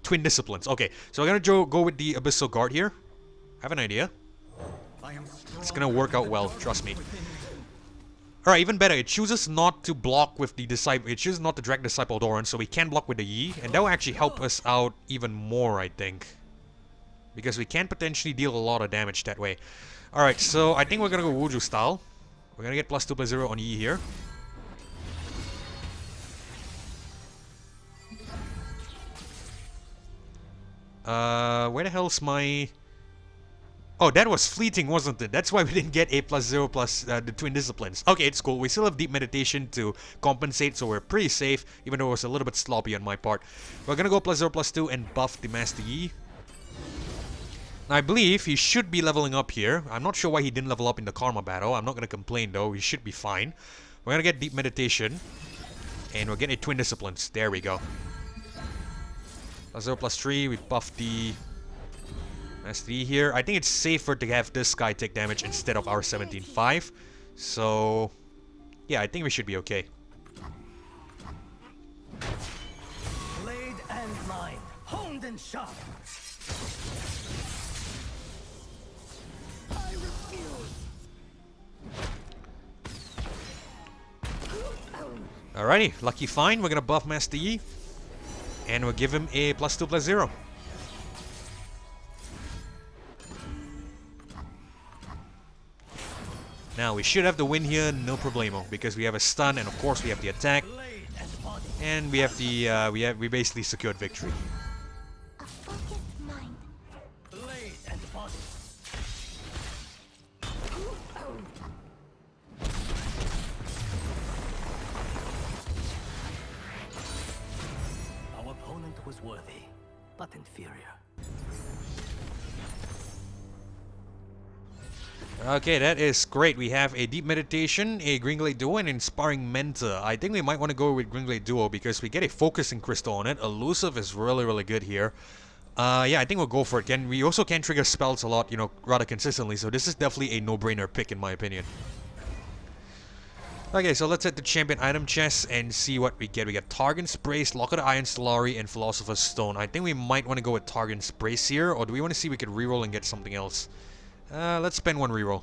Twin Disciplines. Okay, so we're gonna go with the Abyssal Guard here. I have an idea. It's gonna work out well, trust me. Alright, even better, it chooses not to block with the Disciple. It chooses not to drag Disciple Doran, so we can block with the Yi, and that will actually help us out even more, I think. Because we can potentially deal a lot of damage that way. Alright, so I think we're gonna go Wuju style. We're gonna get +2/+0 on Yi here. Where the hell's my... Oh, that was fleeting, wasn't it? That's why we didn't get a +0 the Twin Disciplines. Okay, it's cool. We still have Deep Meditation to compensate, so we're pretty safe, even though it was a little bit sloppy on my part. We're gonna go +0/+2 and buff the Master Yi. Now, I believe he should be leveling up here. I'm not sure why he didn't level up in the Karma battle. I'm not gonna complain though. He should be fine. We're gonna get Deep Meditation. And we'll get a Twin Disciplines. There we go. +0/+3, we buff the Master Yi here. I think it's safer to have this guy take damage instead of our 17/5. So, yeah, I think we should be okay. Blade and line, honed and sharp. I refuse. Alrighty, lucky fine. We're gonna buff Master Yi. And we'll give him a +2/+0. Now we should have the win here, no problemo, because we have a stun, and of course we have the attack, and we have the we basically secured victory. A focused mind. Blade and body. Our opponent was worthy, but inferior. Okay, that is great. We have a Deep Meditation, a Greenglade Duo, and Inspiring Mentor. I think we might want to go with Greenglade Duo because we get a Focusing Crystal on it. Elusive is really, really good here. Yeah, I think we'll go for it. We also can trigger spells a lot, you know, rather consistently, so this is definitely a no-brainer pick in my opinion. Okay, so let's hit the Champion Item Chest and see what we get. We got Targon's Brace, Lock of the Iron Stellari, and Philosopher's Stone. I think we might want to go with Targon's Brace here, or do we want to see if we could reroll and get something else? Let's spend one reroll.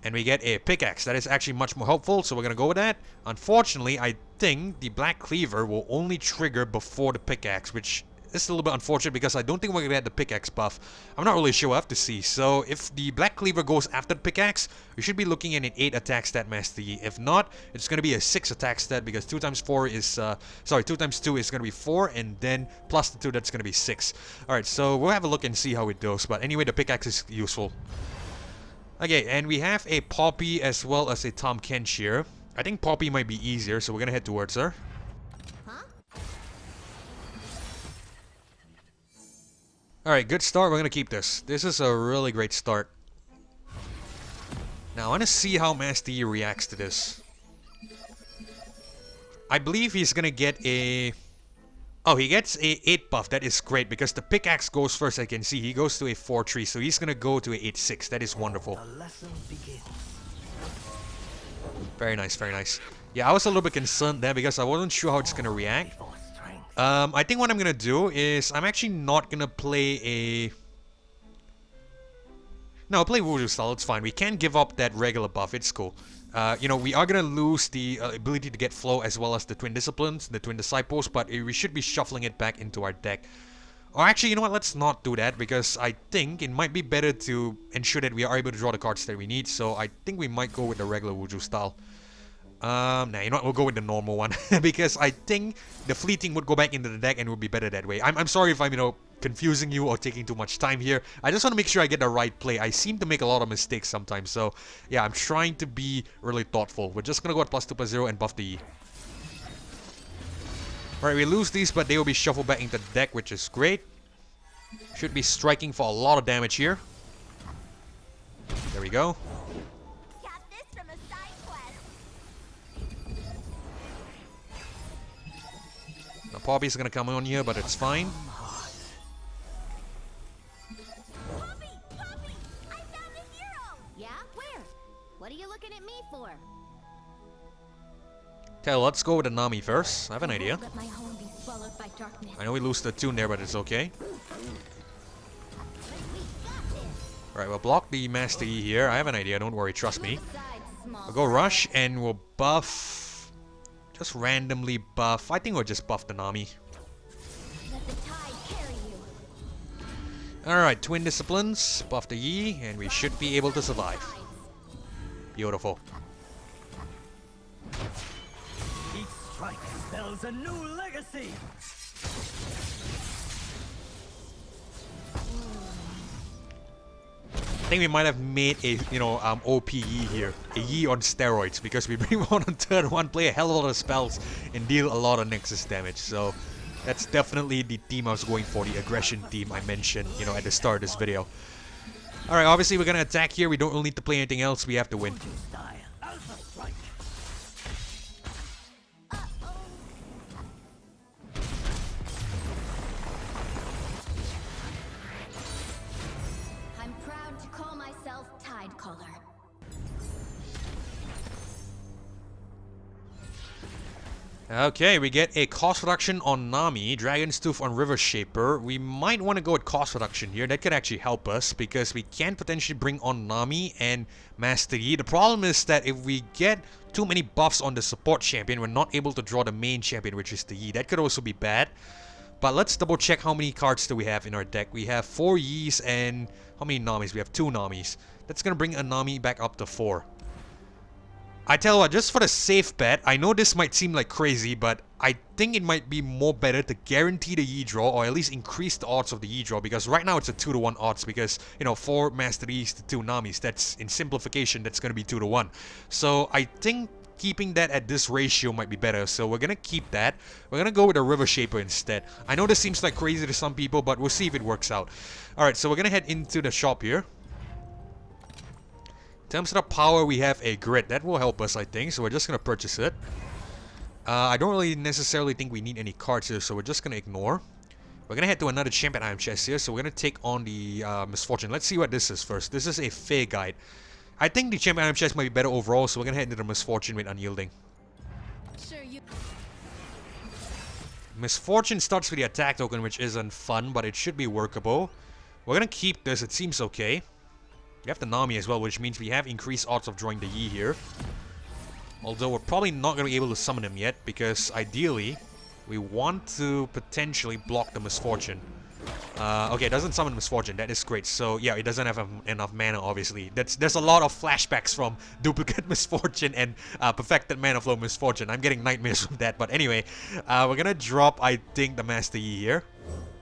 And we get a pickaxe. That is actually much more helpful, so we're gonna go with that. Unfortunately, I think the Black Cleaver will only trigger before the pickaxe, which is a little bit unfortunate because I don't think we're gonna get the pickaxe buff. I'm not really sure, we'll have to see. So if the Black Cleaver goes after the pickaxe, we should be looking at an 8 attack stat Master Yi. If not, it's gonna be a 6 attack stat because 2 times 4 is 2 times 2 is gonna be 4, and then plus the 2, that's gonna be 6. Alright, so we'll have a look and see how it goes, but anyway, the pickaxe is useful. Okay, and we have a Poppy as well as a Tahm Kench here. I think Poppy might be easier, so we're gonna head towards her. Alright, good start. We're gonna keep this. This is a really great start. Now, I want to see how Master Yi reacts to this. I believe he's gonna get a... Oh, he gets a 8 buff. That is great, because the pickaxe goes first, I can see. He goes to a 4-3, so he's gonna go to a 8-6. That is wonderful. The lesson begins. Very nice, very nice. Yeah, I was a little bit concerned there because I wasn't sure how it's gonna react. I think what I'm gonna do is I'm actually not gonna play a... No, I'll play Wuju style, it's fine. We can give up that regular buff, it's cool. You know, we are gonna lose the ability to get flow as well as the Twin Disciplines, the Twin Disciples, but we should be shuffling it back into our deck. Or actually, you know what, let's not do that because I think it might be better to ensure that we are able to draw the cards that we need, so I think we might go with the regular Wuju style. Nah, you know what, we'll go with the normal one because I think the fleeting would go back into the deck and would be better that way. I'm sorry if I'm, you know, confusing you or taking too much time here. I just want to make sure I get the right play. I seem to make a lot of mistakes sometimes, so yeah, I'm trying to be really thoughtful. We're just gonna go at +2/+0 and buff the Yi. Alright, we lose these, but they will be shuffled back into the deck, which is great. Should be striking for a lot of damage here. There we go. Got this from a side quest. Now Poppy's gonna come on here, but it's fine. Poppy! Poppy! I found a hero! Yeah? Where? What are you looking at me for? Okay, let's go with the Nami first. I have an idea. Let my home be swallowed by darkness. I know we lose the tune there, but it's okay. We got this. Alright, we'll block the Master Yi here. I have an idea, don't worry, trust me. Besides small We'll go Rush and we'll buff. Just randomly buff. I think we'll just buff the Nami. let the tide carry you. Alright, Twin Disciplines. Buff the Yi, and we should be able to survive. Beautiful. Each strike spells a new legacy. I think we might have made a, OP Yi here. A Yi on steroids, because we bring one on turn 1, play a hell of a lot of spells, and deal a lot of Nexus damage. So, that's definitely the team I was going for, the aggression team I mentioned, at the start of this video. Alright, obviously we're gonna attack here, we don't really need to play anything else, we have to win. Style. Alpha strike. I'm proud to call myself Tide Caller. Okay, we get a cost reduction on Nami, Dragon's Tooth on River Shaper. We might want to go with cost reduction here. That could actually help us because we can potentially bring on Nami and Master Yi. The problem is that if we get too many buffs on the support champion, we're not able to draw the main champion, which is the Yi. That could also be bad. But let's double check how many cards do we have in our deck. We have 4 Yis and how many Namis? We have 2 Namis. That's going to bring a Nami back up to 4. I tell you what, just for the safe bet, I know this might seem like crazy, but I think it might be more better to guarantee the Yi draw, or at least increase the odds of the Yi draw, because right now it's a 2-to-1 odds, because, 4 Master Yis to 2 Namis, that's, in simplification, that's going to be 2-to-1. So I think keeping that at this ratio might be better, so we're going to keep that. We're going to go with a River Shaper instead. I know this seems like crazy to some people, but we'll see if it works out. Alright, so we're going to head into the shop here. In terms of the power, we have a grid. That will help us, I think, so we're just going to purchase it. I don't really necessarily think we need any cards here, so we're just going to ignore. We're going to head to another champion item chest here, so we're going to take on the Misfortune. Let's see what this is first. This is a Fae Guide. I think the champion item chest might be better overall, so we're going to head into the Misfortune with Unyielding. Sure you. Misfortune starts with the attack token, which isn't fun, but it should be workable. We're going to keep this. It seems okay. We have the Nami as well, which means we have increased odds of drawing the Yi here. Although we're probably not going to be able to summon him yet, because ideally, we want to potentially block the Misfortune. Okay, it doesn't summon Misfortune, that is great. So yeah, it doesn't have enough mana, obviously. There's a lot of flashbacks from Duplicate Misfortune and Perfected Mana Flow Misfortune. I'm getting nightmares from that, but anyway, we're going to drop, I think, the Master Yi here.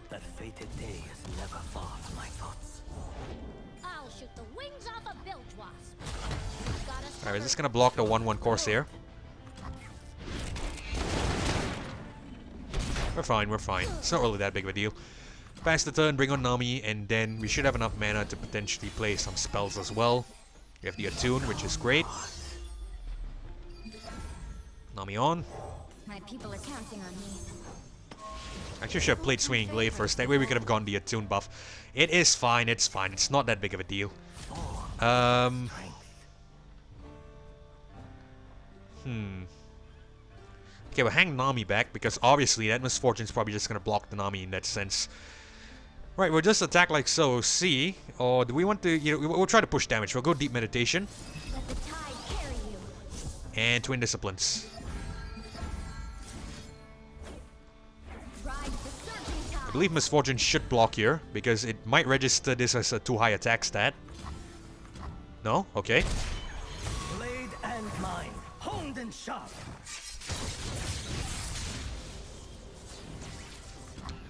That fated day is never far from my thoughts. I'll shoot the wings off a bilge wasp. Alright, we're just going to block the 1-1 Corsair. We're fine, we're fine. It's not really that big of a deal. Pass the turn, bring on Nami, and then we should have enough mana to potentially play some spells as well. We have the Attune, which is great. Nami on. My people are counting on me. Actually, should have played Swinging Glaive first. That way we could have gotten the Attune buff. It is fine, it's fine. It's not that big of a deal. Okay, we'll hang Nami back, because obviously that Misfortune is probably just going to block the Nami in that sense. Right, we'll just attack like so, see, or do we want to, we'll try to push damage. We'll go Deep Meditation. Let the tide carry you. And Twin Disciplines. Ride the surging tide. I believe Misfortune should block here, because it might register this as a too high attack stat. No? Okay. Blade and mine, honed and sharp.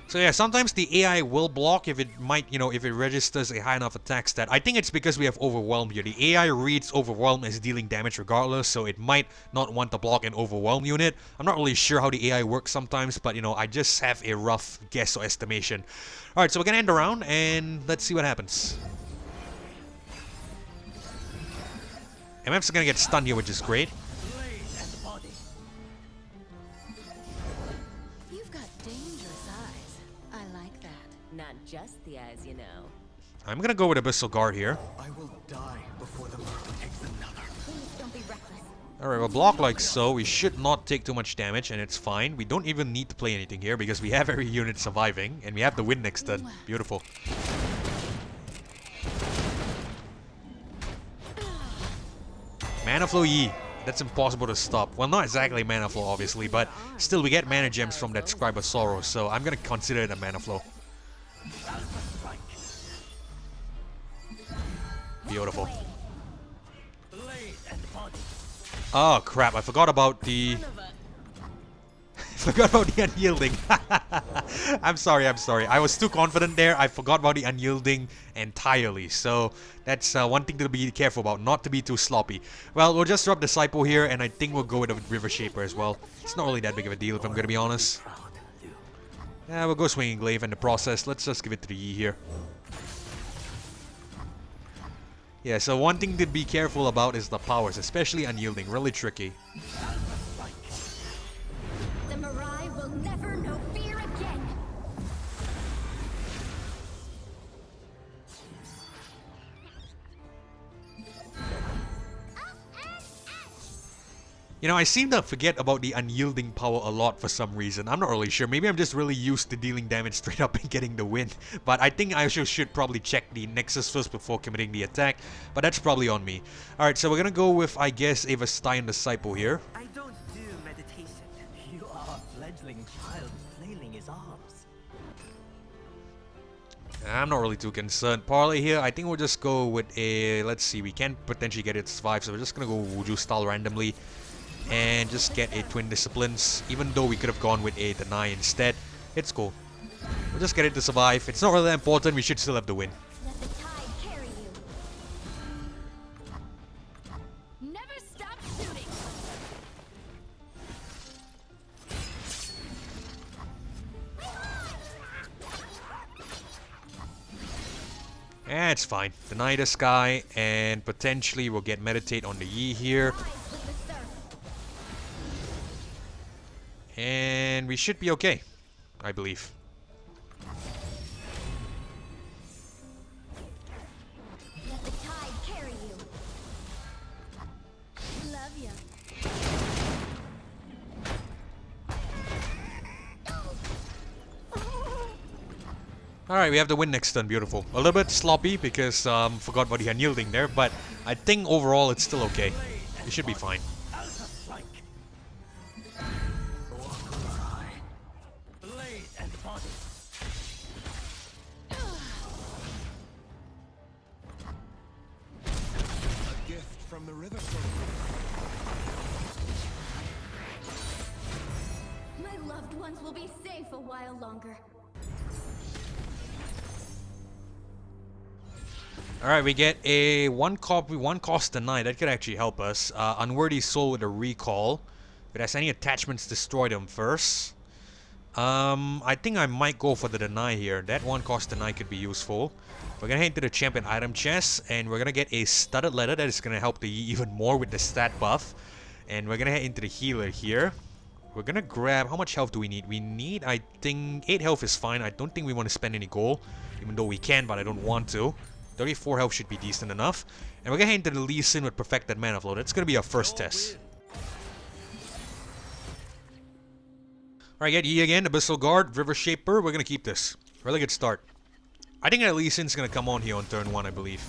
So yeah, sometimes the AI will block if it might, if it registers a high enough attack stat. I think it's because we have Overwhelm here. The AI reads Overwhelm as dealing damage regardless, so it might not want to block an Overwhelm unit. I'm not really sure how the AI works sometimes, but I just have a rough guess or estimation. Alright, so we're gonna end the round, and let's see what happens. MF's gonna get stunned here, which is great. You've got dangerous eyes. I like that. Not just the eyes, you know. I'm gonna go with Abyssal Guard here. I will die before the murder takes another. Please don't be reckless. Alright, we'll block like so. We should not take too much damage, and it's fine. We don't even need to play anything here because we have every unit surviving, and we have the win next turn. Beautiful. Mana Flow Yi. That's impossible to stop. Well, not exactly Mana Flow, obviously, but still we get Mana Gems from that Scribe of Sorrow, so I'm gonna consider it a Mana Flow. Beautiful. Oh crap, I forgot about the... forgot about the Unyielding. I'm sorry. I was too confident there. I forgot about the Unyielding entirely. So that's one thing to be careful about, not to be too sloppy. Well, we'll just drop Disciple here, and I think we'll go with a River Shaper as well. It's not really that big of a deal if I'm going to be honest. Yeah, we'll go Swinging Glaive in the process. Let's just give it to the E here. Yeah, so one thing to be careful about is the powers, especially Unyielding. Really tricky. The Mirai will never know fear again. I seem to forget about the Unyielding power a lot for some reason. I'm not really sure. Maybe I'm just really used to dealing damage straight up and getting the win. But I think I should probably check the Nexus first before committing the attack. But that's probably on me. Alright, so we're gonna go with, I guess, Avestein Disciple here. I don't do meditation. You are a fledgling child flailing his arms. I'm not really too concerned. Parley here, I think we'll just go with a... Let's see, we can potentially get it to survive. So we're just gonna go Wuju style randomly. And just get a Twin Disciplines, even though we could have gone with a Deny instead. It's cool. We'll just get it to survive. It's not really that important, we should still have the win. Let the tide carry you. Never stop shooting. Yeah, it's fine. Deny this guy, and potentially we'll get Meditate on the Yi here. And we should be okay, I believe. Let the tide carry you. Love ya. Alright, we have the win next turn. Beautiful. A little bit sloppy because forgot about the Unyielding there, but I think overall it's still okay. It should be fine. My loved ones will be safe a while longer. Alright, we get a one cost deny. That could actually help us. Unworthy Soul with a recall. If it has any attachments, destroy them first. I think I might go for the deny here. That one cost deny could be useful. We're gonna head into the champion item chest, and we're gonna get a studded letter that is gonna help the even more with the stat buff. And we're gonna head into the healer here. We're gonna grab, how much health do we need? We need, I think, 8 health is fine. I don't think we want to spend any gold, even though we can, but I don't want to. 34 health should be decent enough. And we're gonna head into the Lee Sin with Perfected Mana Flow. That's gonna be our first test. Alright, get Yi again, Abyssal Guard, River Shaper. We're gonna keep this. Really good start. I think that Lee Sin's gonna come on here on turn 1, I believe.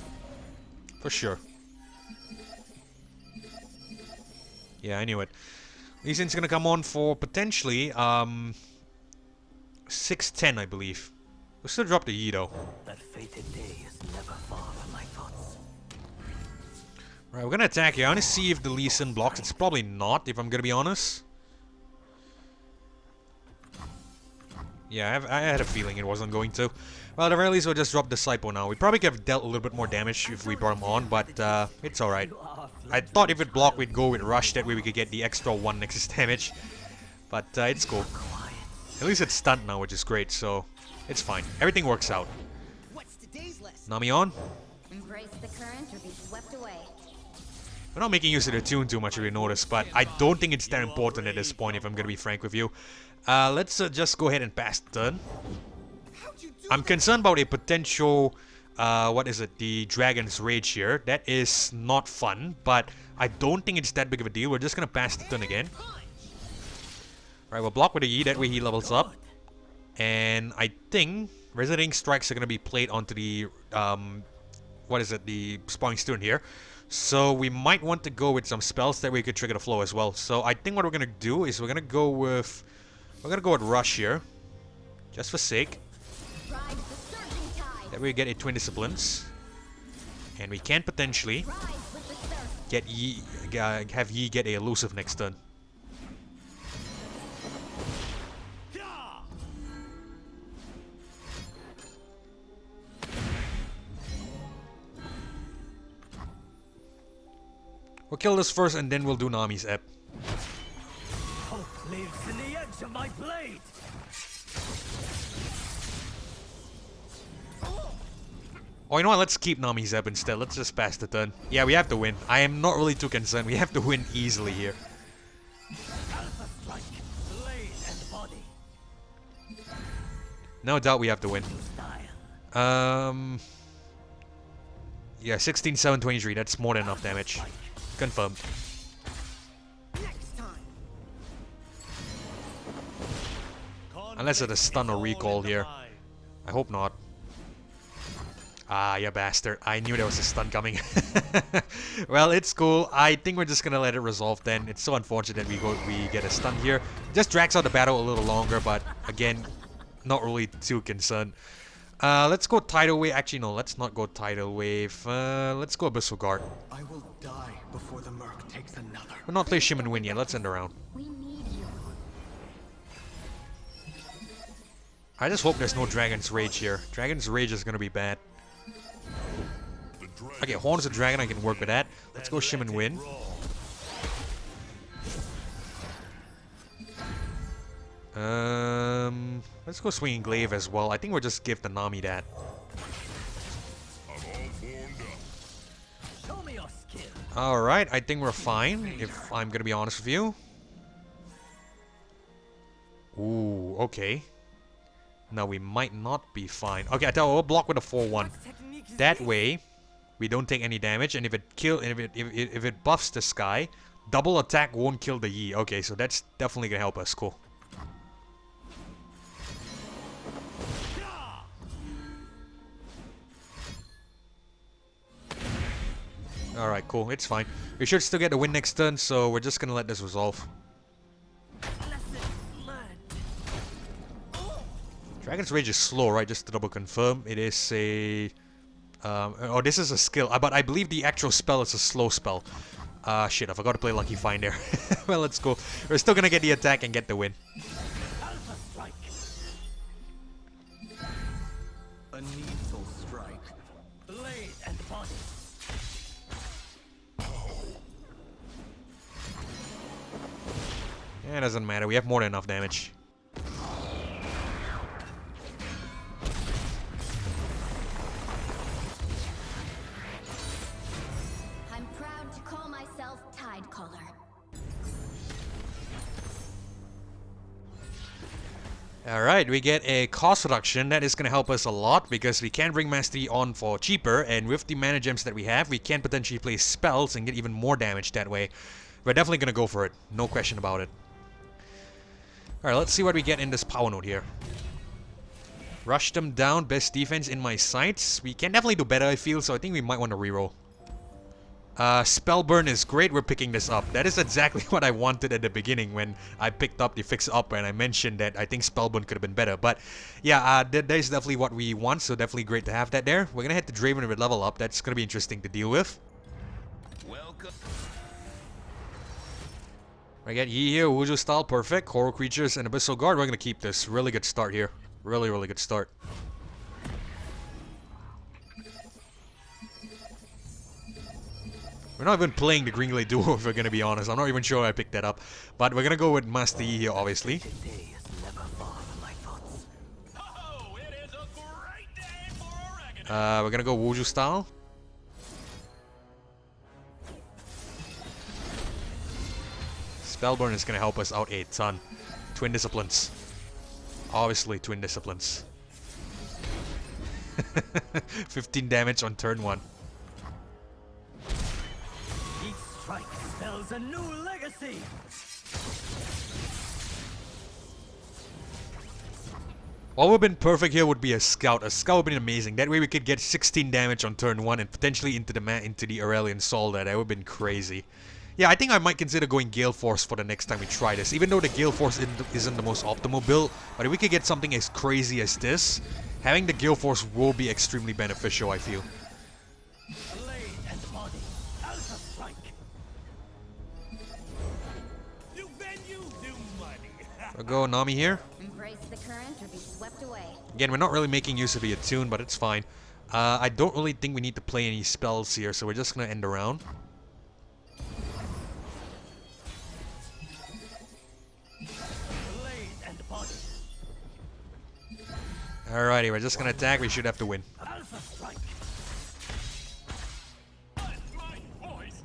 For sure. Yeah, I knew it. Lee Sin's gonna come on for potentially 610, I believe. We'll still drop the Yi though. That fated day is never far from my thoughts. Right, we're gonna attack here. I wanna see if the Lee Sin blocks. It's probably not, if I'm gonna be honest. Yeah, I had a feeling it wasn't going to. Well, at the very least, we'll just drop Disciple now. We probably could have dealt a little bit more damage if we brought him on, but it's alright. I thought if it blocked, we'd go with Rush. That way we could get the extra 1 Nexus damage. But it's cool. At least it's stunned now, which is great, so it's fine. Everything works out. What's today's lesson? Nami on. Embrace the current or be swept away. We're not making use of the tune too much, if you notice, but I don't think it's that important at this point, if I'm gonna be frank with you. Let's just go ahead and pass the turn. I'm concerned about a potential, what is it, the Dragon's Rage here. That is not fun, but I don't think it's that big of a deal. We're just gonna pass the turn again. Alright, we'll block with a Yi, that way he levels up. And I think Resonating Strikes are gonna be played onto the, what is it, the Spawning Student here. So we might want to go with some spells that we could trigger the flow as well. So I think what we're gonna do is we're gonna go with Rush here, just for sake. That way we get a Twin Disciplines, and we can potentially get Yi, have Yi get a elusive next turn. We'll kill this first, and then we'll do Nami's ep. Hope lives in the edge of my blade. Oh, you know what? Let's keep Nami's ep instead. Let's just pass the turn. Yeah, we have to win. I am not really too concerned. We have to win easily here. Alpha strike, blade and body. No doubt we have to win. Yeah, 16, 7, 23. That's more than enough damage. Confirmed. Next time. Unless it's a stun or recall here. I hope not. Ah, you bastard. I knew there was a stun coming. Well, it's cool. I think we're just gonna let it resolve then. It's so unfortunate we get a stun here. Just drags out the battle a little longer, but again, not really too concerned. Let's go Tidal Wave. Actually, no, let's not go Tidal Wave. Let's go Abyssal Guard. I will die before the Merc takes another. We'll not play Shim and Win yet. Let's end the round. We need you. I just hope there's no Dragon's Rage here. Dragon's Rage is gonna be bad. Okay, Horns of Dragon, I can work with that. Let's go Shim and Win. Let's go Swinging Glaive as well. I think we'll just give the Nami that. Show me your skill. Alright, I think we're fine, if I'm gonna be honest with you. Ooh, okay. No, we might not be fine. Okay, I tell you, we'll block with a 4-1. That way, we don't take any damage, and if it buffs the Sky, double attack won't kill the Yi. Okay, so that's definitely gonna help us. Cool. Alright, cool. It's fine. We should still get the win next turn, so we're just gonna let this resolve. Dragon's Rage is slow, right? Just to double confirm. It is a... oh, this is a skill. But I believe the actual spell is a slow spell. Shit, I forgot to play Lucky Find there. Well, let's go. We're still gonna get the attack and get the win. Alpha strike. A needful strike. Blade and body. Yeah, it doesn't matter. We have more than enough damage. I'm proud to call myself Tidecaller. Alright, we get a cost reduction. That is going to help us a lot because we can bring Mastery on for cheaper, and with the mana gems that we have, we can potentially play spells and get even more damage that way. We're definitely going to go for it. No question about it. Alright, let's see what we get in this power node here. Rush them down, best defense in my sights. We can definitely do better, I feel, so I think we might want to reroll. Spellburn is great, we're picking this up. That is exactly what I wanted at the beginning when I picked up the Fix Up and I mentioned that I think Spellburn could have been better. But yeah, that is definitely what we want, so definitely great to have that there. We're gonna head to Draven with level up. That's gonna be interesting to deal with. Welcome. I get Yi here, Wuju style, perfect. Horror Creatures and Abyssal Guard. We're gonna keep this. Really good start here. Really, really good start. We're not even playing the Green Glade Duo, if we're gonna be honest. I'm not even sure I picked that up. But we're gonna go with Master Yi here, obviously. Today is never far from my thoughts. Oh, it is a great day for oregano. We're gonna go Wuju style. Spellburn is gonna help us out a ton. Twin Disciplines. Obviously, Twin Disciplines. 15 damage on turn 1. Each strike spells a new legacy. What would have been perfect here would be a Scout. A Scout would have been amazing. That way we could get 16 damage on turn 1 and potentially into the Aurelion Sol. That would have been crazy. Yeah, I think I might consider going Gale Force for the next time we try this. Even though the Gale Force isn't the most optimal build, but if we could get something as crazy as this, having the Gale Force will be extremely beneficial, I feel. Blade and body. Alpha strike. You venue, new money. We'll go Nami here. Embrace the current or be swept away. Again, we're not really making use of the attune, but it's fine. I don't really think we need to play any spells here, so we're just gonna end the round. Blade and body. Alrighty, we're just gonna attack. We should have to win. Alpha strike. My voice.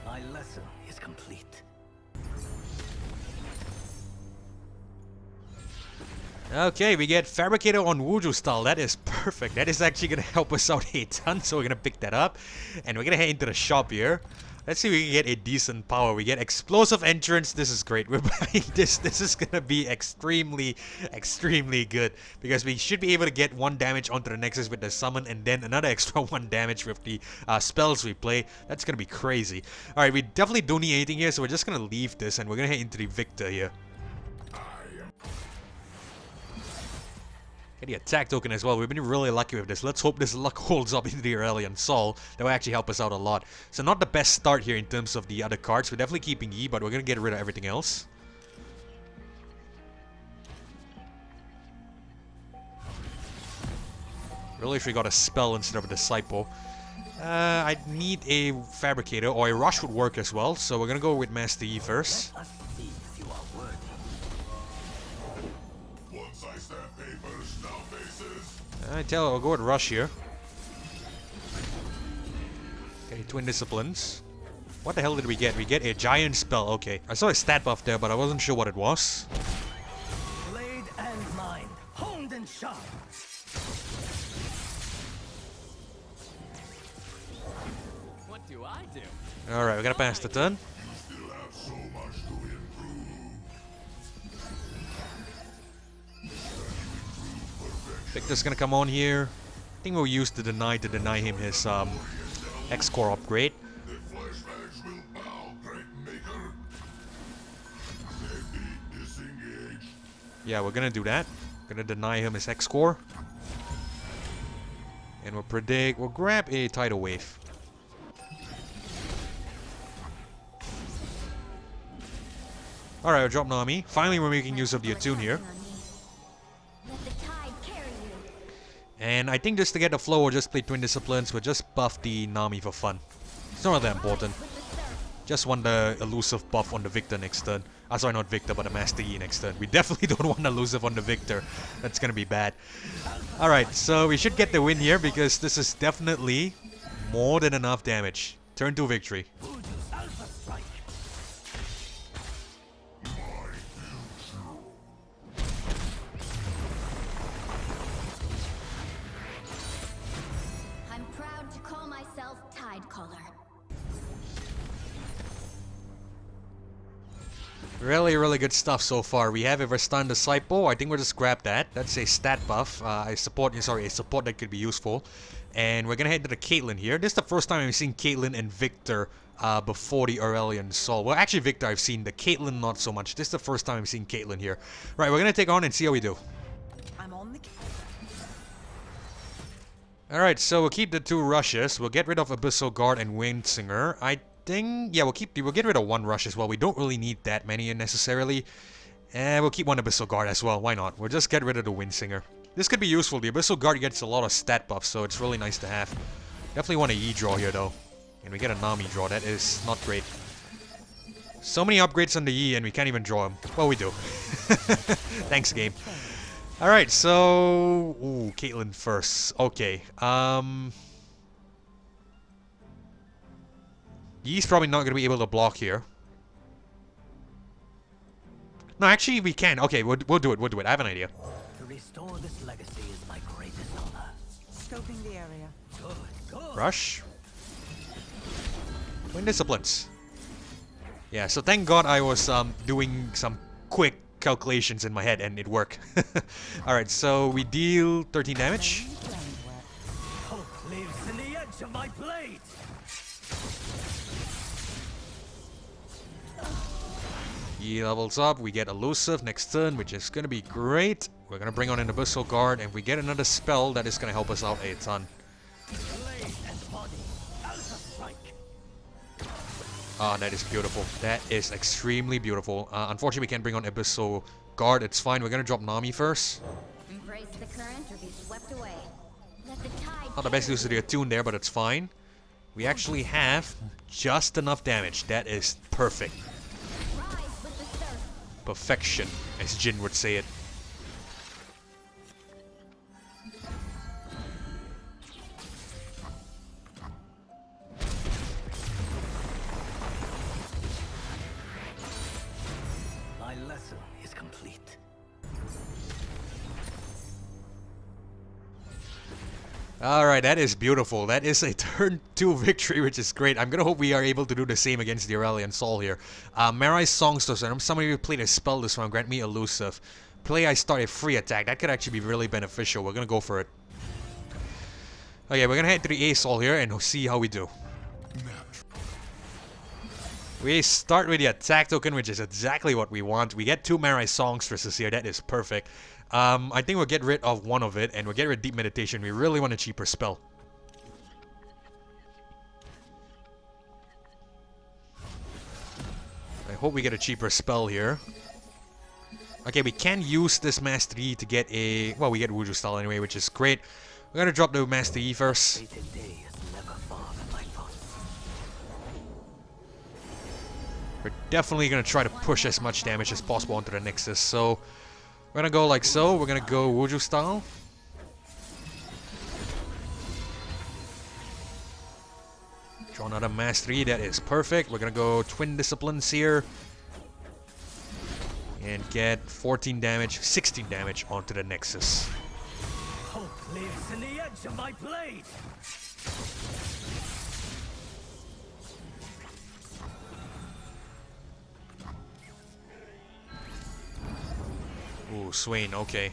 My lesson is complete. Okay, we get Fabricator on Wuju style. That is perfect. That is actually going to help us out a ton, so we're going to pick that up. And we're going to head into the shop here. Let's see if we can get a decent power. We get Explosive Entrance. This is great. We're buying this. This is going to be extremely, extremely good. Because we should be able to get 1 damage onto the Nexus with the summon. And then another extra 1 damage with the spells we play. That's going to be crazy. Alright, we definitely don't need anything here. So we're just going to leave this. And we're going to head into the Viktor here. Get the attack token as well. We've been really lucky with this. Let's hope this luck holds up into the Aurelion Sol. That will actually help us out a lot. So not the best start here in terms of the other cards. We're definitely keeping Yi, but we're going to get rid of everything else. Really wish we got a spell instead of a Disciple. I need a Fabricator, or a Rush would work as well. So we're going to go with Master Yi first. Let us see if you are worthy. I tell you, I'll go with Rush here. Okay, Twin Disciplines. What the hell did we get? We get a Giant Spell. Okay, I saw a stat buff there, but I wasn't sure what it was. Blade and mind. Honed and sharp. What do I do? Alright, we gotta pass the turn. Viktor's gonna come on here. I think we'll use the deny to deny him his X-Core upgrade. Yeah, we're gonna do that. Gonna deny him his X-Core. And we'll grab a Tidal Wave. Alright, we'll drop Nami. Finally, we're making use of the attune here. Let the tide carry you. And I think just to get the flow, we'll just play Twin Disciplines. We'll just buff the Nami for fun. It's not that important. Just want the elusive buff on the Viktor next turn. Sorry, not Viktor, but the Master Yi next turn. We definitely don't want elusive on the Viktor. That's gonna be bad. Alright, so we should get the win here because this is definitely more than enough damage. Turn 2 victory. Alpha strike. I'm proud to call myself Tidecaller. Really, really good stuff so far. We have a Verstan Disciple. I think we'll just grab that. That's a stat buff. A support that could be useful. And we're gonna head to the Caitlyn here. This is the first time I've seen Caitlyn and Viktor before the Aurelion Sol. Well, actually Viktor I've seen. The Caitlyn not so much. This is the first time I've seen Caitlyn here. Right, we're gonna take on and see how we do. I'm on the Alright, so we'll keep the 2 rushes. We'll get rid of Abyssal Guard and Windsinger. I think... Yeah, we'll get rid of 1 rush as well. We don't really need that many necessarily. And we'll keep 1 Abyssal Guard as well. Why not? We'll just get rid of the Windsinger. This could be useful. The Abyssal Guard gets a lot of stat buffs, so it's really nice to have. Definitely want a E draw here though. And we get a Nami draw. That is not great. So many upgrades on the E and we can't even draw them. Well, we do. Thanks, game. Alright, so... Ooh, Caitlyn first. Okay. He's probably not going to be able to block here. No, actually, we can. Okay, we'll do it. We'll do it. I have an idea. To restore this legacy is my greatest honor. Scoping the area. Good, good. Rush. Twin Disciplines. Yeah, so thank God I was doing some quick calculations in my head and it worked. Alright, so we deal 13 damage. Hope lives in the edge of my blade. He levels up, we get elusive next turn, which is gonna be great. We're gonna bring on an Abyssal Guard and we get another spell that is gonna help us out a ton. Blade and body. Alpha strike. Ah, that is beautiful. That is extremely beautiful. Unfortunately, we can't bring on Abyssal Guard. It's fine. We're gonna drop Nami first. Embrace the current or be swept away. Let the tide. Not the best use of the attune there, but it's fine. We actually have just enough damage. That is perfect. Rise with the surf. Perfection, as Jin would say it. My lesson is complete. Alright, that is beautiful. That is a turn 2 victory, which is great. I'm gonna hope we are able to do the same against the Aurelion Sol here. Marai's Songstress. Some of you played a spell this round. Grant me elusive. Play I start a free attack. That could actually be really beneficial. We're gonna go for it. Okay, we're gonna head to the Asol here and see how we do. We start with the attack token, which is exactly what we want. We get 2 Marai's Songstresses here. That is perfect. I think we'll get rid of 1 of it, and we'll get rid of Deep Meditation. We really want a cheaper spell. I hope we get a cheaper spell here. Okay, we can use this Master E to get a... Well, we get Wuju Style anyway, which is great. We're gonna drop the Master E first. Fated day is never far than I thought. We're definitely gonna try to push as much damage as possible onto the Nexus, so... We're gonna go like so. We're gonna go Wuju Style. Draw another Mastery. That is perfect. We're gonna go Twin Disciplines here. And get 14 damage, 16 damage onto the Nexus. Hope lives in the edge of my blade. Ooh, Swain, okay.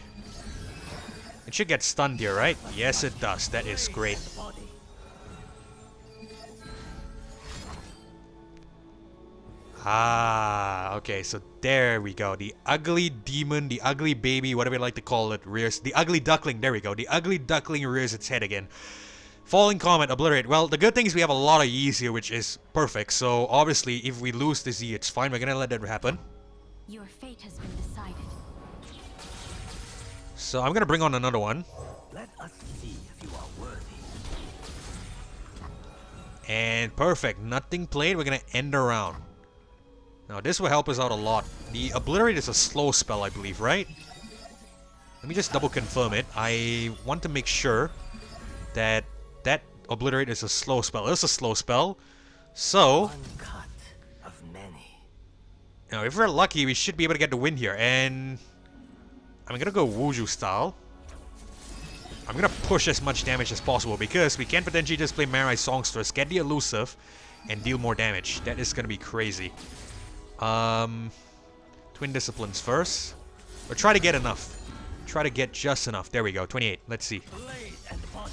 It should get stunned here, right? Yes, it does. That is great. Body. Ah, okay, so there we go. The ugly demon, the ugly baby, whatever you like to call it, rears... The ugly duckling, there we go. The ugly duckling rears its head again. Falling Comet, Obliterate. Well, the good thing is we have a lot of E's here, which is perfect. So, obviously, if we lose this E, it's fine. We're gonna let that happen. Your fate has been decided. So, I'm gonna bring on another one. Let us see if you are worthy. And perfect. Nothing played. We're gonna end the round. Now, this will help us out a lot. The Obliterate is a slow spell, I believe, right? Let me just double confirm it. I want to make sure that that Obliterate is a slow spell. It's a slow spell. So, One cut of many. now if we're lucky, we should be able to get the win here. And I'm gonna go Wuju Style. I'm gonna push as much damage as possible because we can potentially just play Marai's Songstress, get the elusive, and deal more damage. That is gonna be crazy. Twin Disciplines first. Or try to get enough. Try to get just enough. There we go, 28. Let's see. Blade and body.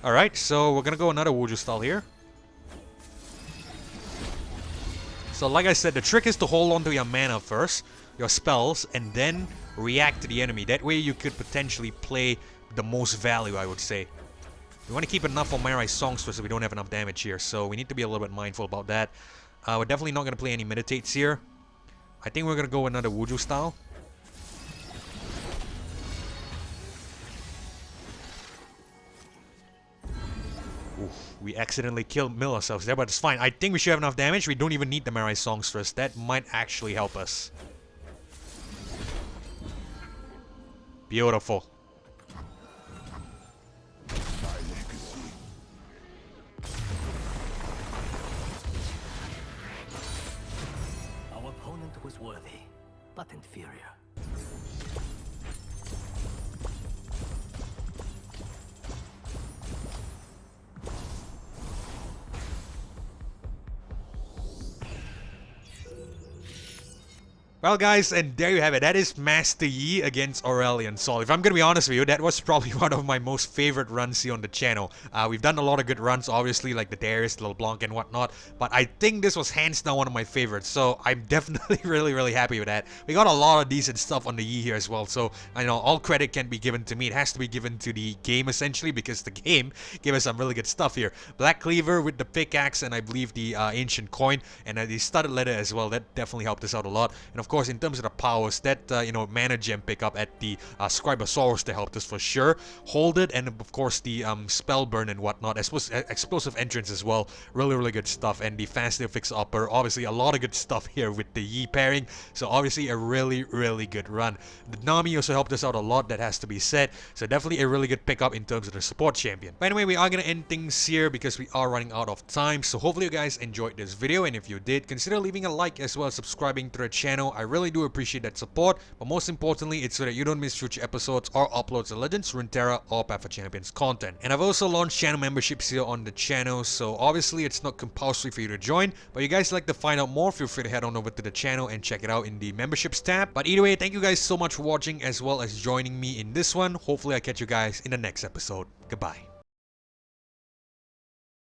Alright, so we're gonna go another Wuju Style here. So like I said, the trick is to hold on to your mana first, your spells, and then react to the enemy. That way you could potentially play the most value, I would say. We want to keep enough on Marai Songstress so we don't have enough damage here, so we need to be a little bit mindful about that. We're definitely not going to play any meditates here. I think we're going to go another Wuju style. Oof, we accidentally mill ourselves there, but it's fine. I think we should have enough damage. We don't even need the Marai Songstress. That might actually help us. Beautiful. Our opponent was worthy, but inferior. Well guys, and there you have it. That is Master Yi against Aurelion Sol. If I'm gonna be honest with you, that was probably one of my most favorite runs here on the channel. We've done a lot of good runs, obviously, like the Darius, LeBlanc, and whatnot. But I think this was hands down one of my favorites. So I'm definitely really happy with that. We got a lot of decent stuff on the Yi here as well. So I know all credit can be given to me. It has to be given to the game essentially, because the game gave us some really good stuff here. Black Cleaver with the pickaxe and I believe the ancient coin and the studded leather as well. That definitely helped us out a lot. And of course, in terms of the powers, that mana gem pickup at the Scribosaurus that helped us for sure. Hold it, and of course the spell burn and whatnot. Explosive entrance as well. Really good stuff. And the faster fix upper. Obviously a lot of good stuff here with the Yi pairing. So obviously a really good run. The Nami also helped us out a lot. That has to be said. So definitely a really good pickup in terms of the support champion. But anyway, we are gonna end things here because we are running out of time. So hopefully you guys enjoyed this video, and if you did, consider leaving a like as well as subscribing to the channel. I really do appreciate that support, but most importantly, it's so that you don't miss future episodes or uploads of Legends, Runeterra, or Path of Champions content. And I've also launched channel memberships here on the channel, so obviously it's not compulsory for you to join, but you guys like to find out more, feel free to head on over to the channel and check it out in the memberships tab. But either way, thank you guys so much for watching as well as joining me in this one. Hopefully I catch you guys in the next episode. Goodbye.